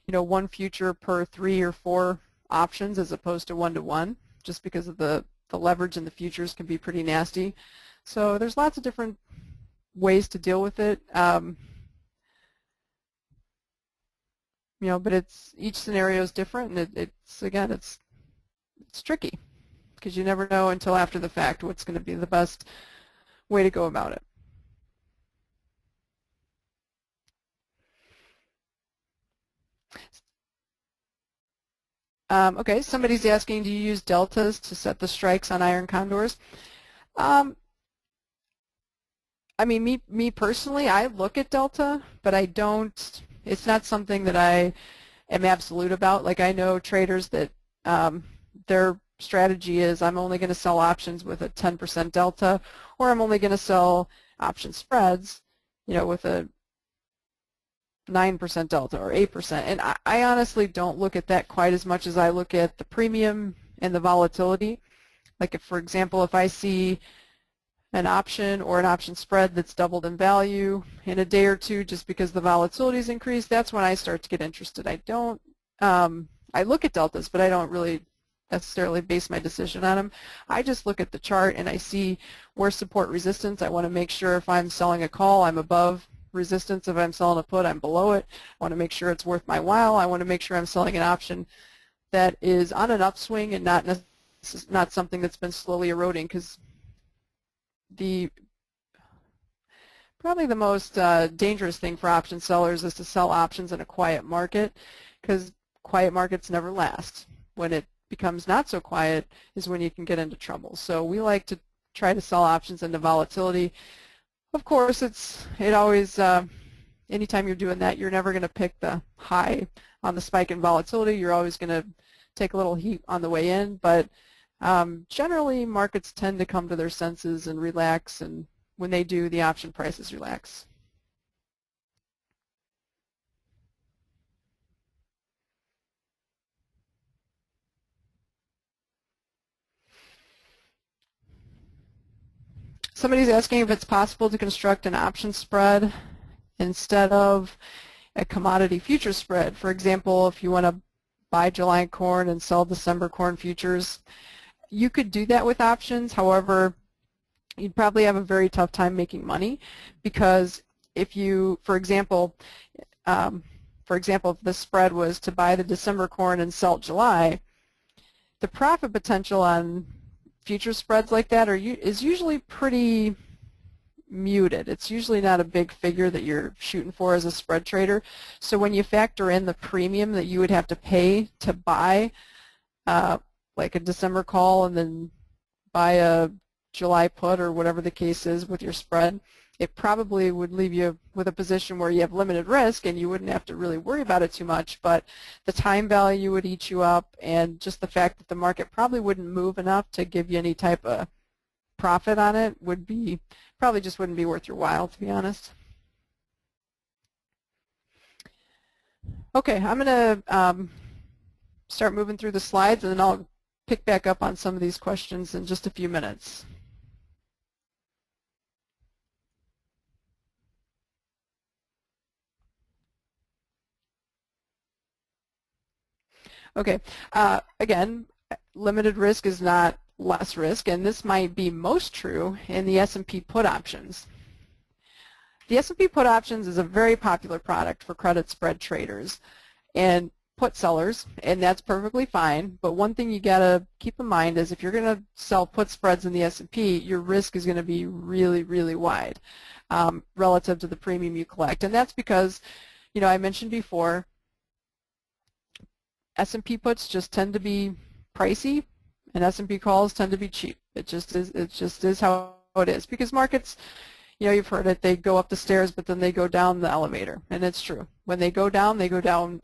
one future per 3 or 4 options as opposed to 1-to-1, just because of the leverage in the futures can be pretty nasty. So there's lots of different ways to deal with it. But each scenario is different, and it's tricky because you never know until after the fact what's going to be the best way to go about it. Okay, somebody's asking, do you use deltas to set the strikes on iron condors? I mean, me personally, I look at delta, but I don't. It's not something that I am absolute about. Like, I know traders that their strategy is I'm only going to sell options with a 10% delta, or I'm only going to sell option spreads, with a 9% delta or 8%. And I honestly don't look at that quite as much as I look at the premium and the volatility. Like, if, for example, if I see an option or an option spread that's doubled in value in a day or two just because the volatility's increased, that's when I start to get interested. I don't, I look at deltas, but I don't really necessarily base my decision on them. I just look at the chart and I see where support resistance. I want to make sure if I'm selling a call, I'm above resistance. If I'm selling a put, I'm below it. I want to make sure it's worth my while. I want to make sure I'm selling an option that is on an upswing and not something that's been slowly eroding, because probably the most dangerous thing for option sellers is to sell options in a quiet market, because quiet markets never last. When it becomes not so quiet is when you can get into trouble. So we like to try to sell options into volatility. Of course, it always, anytime you're doing that, you're never going to pick the high on the spike in volatility. You're always going to take a little heat on the way in, but generally, markets tend to come to their senses and relax, and when they do, the option prices relax. Somebody's asking if it's possible to construct an option spread instead of a commodity future spread. For example, if you want to buy July corn and sell December corn futures. You could do that with options. However, you'd probably have a very tough time making money, because if you, for example, if the spread was to buy the December corn and sell July, the profit potential on future spreads like that is usually pretty muted. It's usually not a big figure that you're shooting for as a spread trader. So when you factor in the premium that you would have to pay to buy like a December call and then buy a July put or whatever the case is with your spread, it probably would leave you with a position where you have limited risk and you wouldn't have to really worry about it too much, but the time value would eat you up, and just the fact that the market probably wouldn't move enough to give you any type of profit on it would be, probably just wouldn't be worth your while, to be honest. Okay, I'm going to start moving through the slides, and then I'll pick back up on some of these questions in just a few minutes. Okay, again, limited risk is not less risk, and this might be most true in the S&P put options. The S&P put options is a very popular product for credit spread traders and put sellers, and that's perfectly fine, but one thing you got to keep in mind is if you're going to sell put spreads in the S&P, your risk is going to be really, really wide relative to the premium you collect, and that's because, you know, I mentioned before, S&P puts just tend to be pricey, and S&P calls tend to be cheap. It just is how it is, because markets, you know, you've heard it, they go up the stairs, but then they go down the elevator, and it's true. When they go down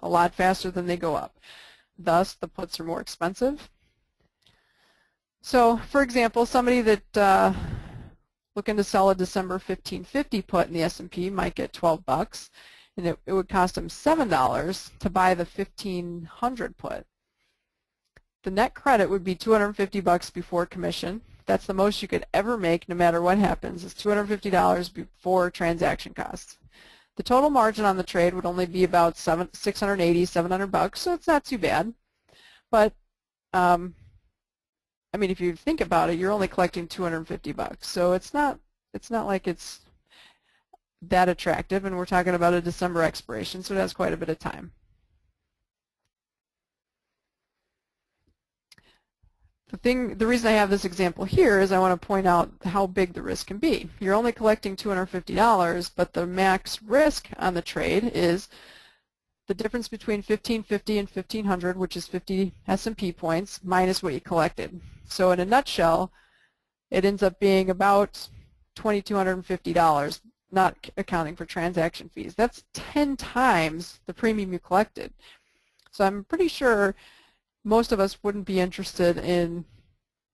a lot faster than they go up. Thus, the puts are more expensive. So, for example, somebody that looking to sell a December 1550 put in the S&P might get 12 bucks, and it would cost them $7 to buy the 1500 put. The net credit would be 250 bucks before commission. That's the most you could ever make no matter what happens. It's $250 before transaction costs. The total margin on the trade would only be about 680, 700 bucks, so it's not too bad. But I mean, if you think about it, you're only collecting 250 bucks, so it's not like it's that attractive, and we're talking about a December expiration, so it has quite a bit of time. The reason I have this example here is I want to point out how big the risk can be. You're only collecting $250, but the max risk on the trade is the difference between 1550 and 1500, which is 50 S&P points, minus what you collected. So in a nutshell, it ends up being about $2,250, not accounting for transaction fees. That's 10 times the premium you collected. So I'm pretty sure most of us wouldn't be interested in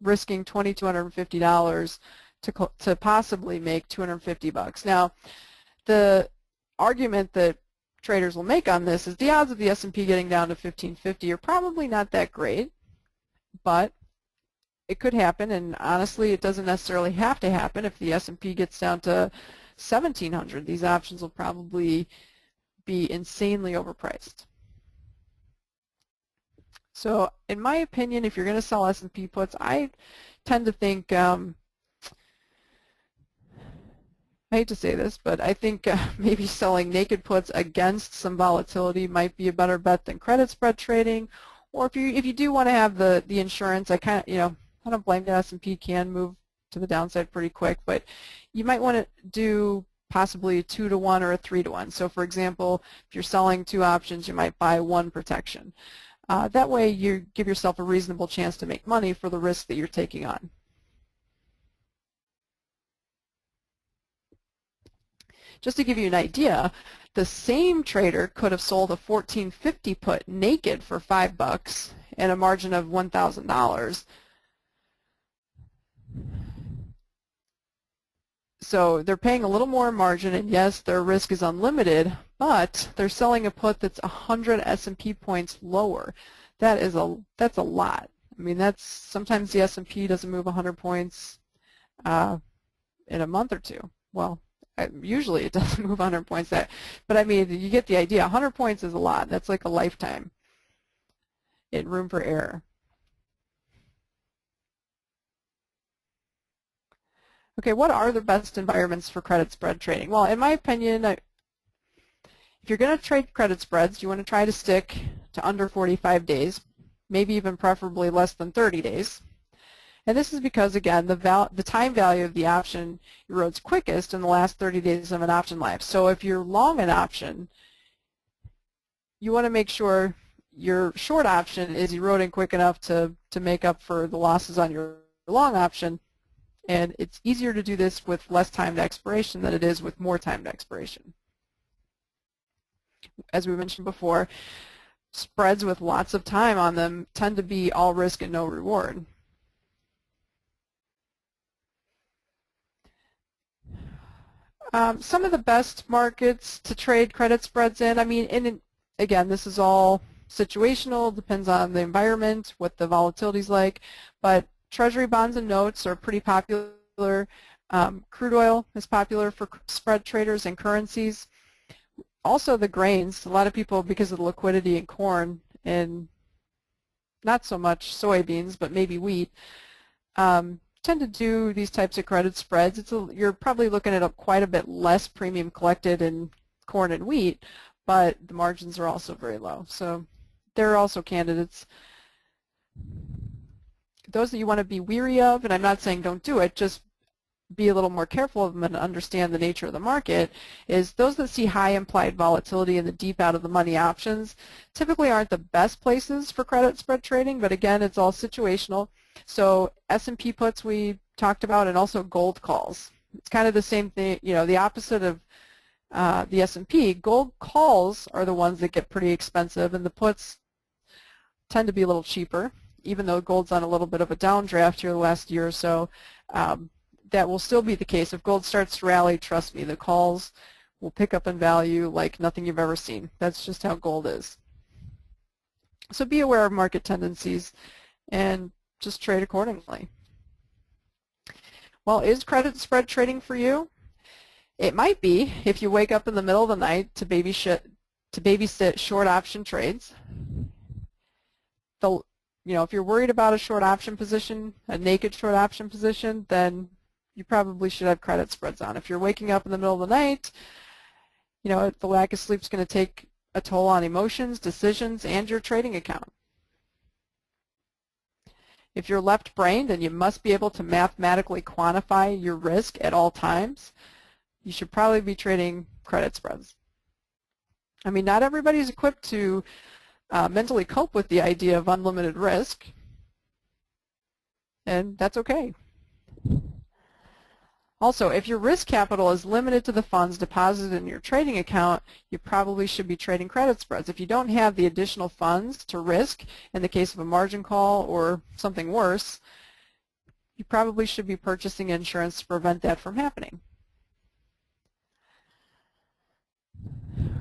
risking $2,250 to possibly make 250 bucks. Now, the argument that traders will make on this is the odds of the S&P getting down to 1550 are probably not that great, but it could happen, and honestly, it doesn't necessarily have to happen. If the S&P gets down to 1700, these options will probably be insanely overpriced. So in my opinion, if you're going to sell S&P puts, I tend to think, I hate to say this, but I think maybe selling naked puts against some volatility might be a better bet than credit spread trading. Or if you do want to have the insurance, I don't blame the S&P can move to the downside pretty quick, but you might want to do possibly a 2-to-1 or a 3-to-1. So for example, if you're selling two options, you might buy one protection. That way you give yourself a reasonable chance to make money for the risk that you're taking on. Just to give you an idea, the same trader could have sold a 1450 put naked for $5 and a margin of $1,000. So they're paying a little more margin, and yes, their risk is unlimited, but they're selling a put that's 100 S&P points lower. That's a lot. I mean, sometimes the S&P doesn't move 100 points in a month or two. Well, usually it doesn't move 100 points. But I mean, you get the idea. 100 points is a lot. That's like a lifetime. and room for error. Okay, what are the best environments for credit spread trading? Well, in my opinion, if you're going to trade credit spreads, you want to try to stick to under 45 days, maybe even preferably less than 30 days. And this is because, again, the time value of the option erodes quickest in the last 30 days of an option life. So if you're long an option, you want to make sure your short option is eroding quick enough to make up for the losses on your long option. And it's easier to do this with less time to expiration than it is with more time to expiration. As we mentioned before, spreads with lots of time on them tend to be all risk and no reward. Some of the best markets to trade credit spreads in, I mean, again, this is all situational, depends on the environment, what the volatility is like, but Treasury bonds and notes are pretty popular. Crude oil is popular for spread traders and currencies. Also the grains, a lot of people, because of the liquidity in corn and not so much soybeans, but maybe wheat, tend to do these types of credit spreads. You're probably looking at quite a bit less premium collected in corn and wheat, but the margins are also very low. So they're also candidates. Those that you want to be weary of, and I'm not saying don't do it, just be a little more careful of them and understand the nature of the market, is those that see high implied volatility in the deep out of the money options typically aren't the best places for credit spread trading, but again, it's all situational. So S&P puts we talked about, and also gold calls. It's kind of the same thing, you know, the opposite of the S&P. Gold calls are the ones that get pretty expensive, and the puts tend to be a little cheaper, even though gold's on a little bit of a downdraft here the last year or so. That will still be the case. If gold starts to rally, trust me, the calls will pick up in value like nothing you've ever seen. That's just how gold is. So be aware of market tendencies and just trade accordingly. Well, is credit spread trading for you? It might be if you wake up in the middle of the night to babysit short option trades. If you're worried about a short option position, a naked short option position, then you probably should have credit spreads on. If you're waking up in the middle of the night, the lack of sleep is going to take a toll on emotions, decisions, and your trading account. If you're left-brained and you must be able to mathematically quantify your risk at all times, you should probably be trading credit spreads. I mean, not everybody's equipped to mentally cope with the idea of unlimited risk, and that's okay. Also, if your risk capital is limited to the funds deposited in your trading account, you probably should be trading credit spreads. If you don't have the additional funds to risk in the case of a margin call or something worse, you probably should be purchasing insurance to prevent that from happening.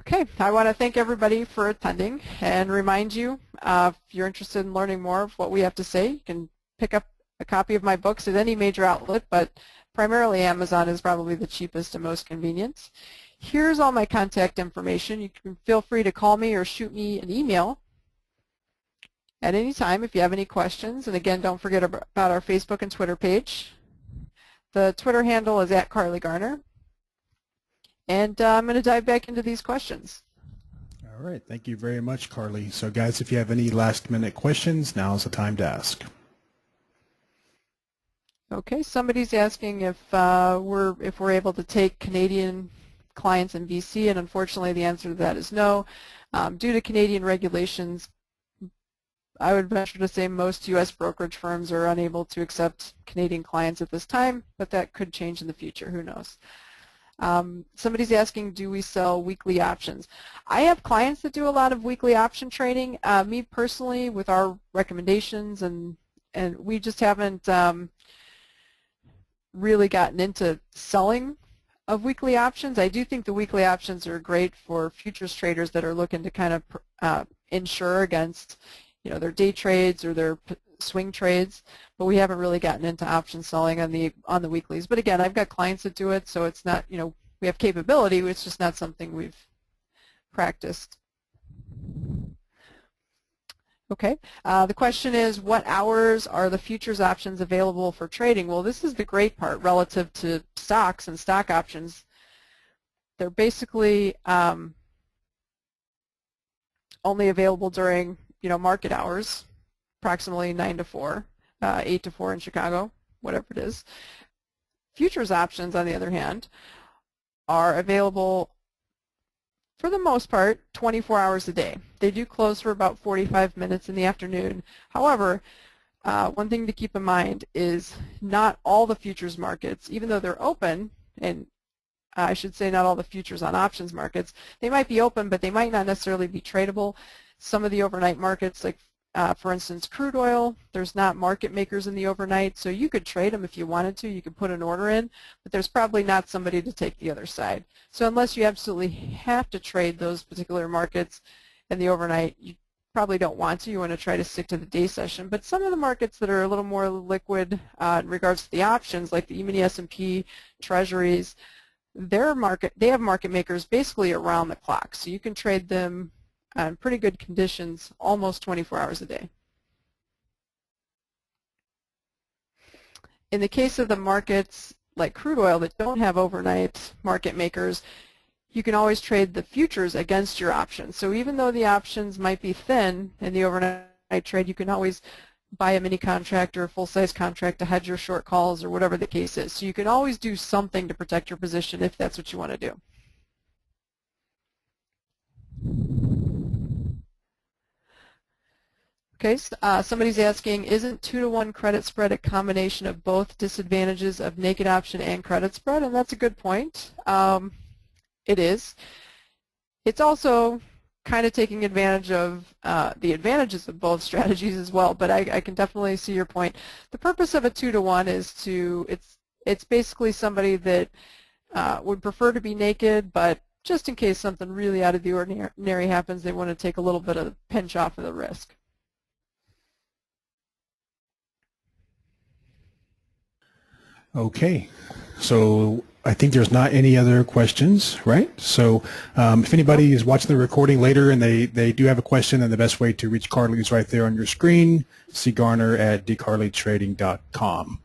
Okay, I want to thank everybody for attending and remind you, if you're interested in learning more of what we have to say, you can pick up a copy of my books at any major outlet, but primarily Amazon is probably the cheapest and most convenient. Here's all my contact information. You can feel free to call me or shoot me an email at any time if you have any questions. And again, don't forget about our Facebook and Twitter page. The Twitter handle is @CarleyGarner. And I'm going to dive back into these questions. All right, thank you very much, Carley. So guys, if you have any last-minute questions, now's the time to ask. Okay, somebody's asking if we're able to take Canadian clients in BC, and unfortunately the answer to that is no. Due to Canadian regulations, I would venture to say most U.S. brokerage firms are unable to accept Canadian clients at this time, but that could change in the future, who knows. Somebody's asking, do we sell weekly options? I have clients that do a lot of weekly option trading. Me personally, with our recommendations, and we just haven't really gotten into selling of weekly options. I do think the weekly options are great for futures traders that are looking to kind of insure against their day trades or their swing trades, but we haven't really gotten into option selling on the weeklies. But again, I've got clients that do it, so it's not, we have capability, it's just not something we've practiced. Okay. The question is, what hours are the futures options available for trading? Well, this is the great part relative to stocks and stock options. They're basically only available during, market hours, approximately 9 to 4, 8 to 4 in Chicago, whatever it is. Futures options, on the other hand, are available for the most part 24 hours a day. They do close for about 45 minutes in the afternoon. However, one thing to keep in mind is not all the futures markets, even though they're open, and I should say not all the futures on options markets, they might be open, but they might not necessarily be tradable. Some of the overnight markets, like for instance crude oil, there's not market makers in the overnight, so you could trade them if you wanted to. You could put an order in, but there's probably not somebody to take the other side. So unless you absolutely have to trade those particular markets in the overnight, you probably don't want to. You want to try to stick to the day session. But some of the markets that are a little more liquid in regards to the options, like the E-mini S&P, treasuries, they have market makers basically around the clock, so you can trade them in pretty good conditions almost 24 hours a day. In the case of the markets like crude oil that don't have overnight market makers, you can always trade the futures against your options. So even though the options might be thin in the overnight trade, you can always buy a mini contract or a full-size contract to hedge your short calls or whatever the case is. So you can always do something to protect your position if that's what you want to do. Okay, somebody's asking, isn't 2-to-1 credit spread a combination of both disadvantages of naked option and credit spread? And that's a good point. It is. It's also kind of taking advantage of the advantages of both strategies as well, but I can definitely see your point. The purpose of a 2-to-1 is it's basically somebody that would prefer to be naked, but just in case something really out of the ordinary happens, they want to take a little bit of the pinch off of the risk. Okay, so I think there's not any other questions, right? So if anybody is watching the recording later and they do have a question, then the best way to reach Carley is right there on your screen, cgarner@dcarleytrading.com.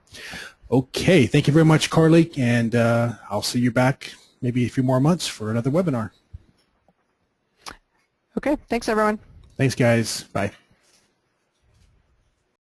Okay, thank you very much, Carley, and I'll see you back maybe a few more months for another webinar. Okay, thanks everyone. Thanks, guys. Bye.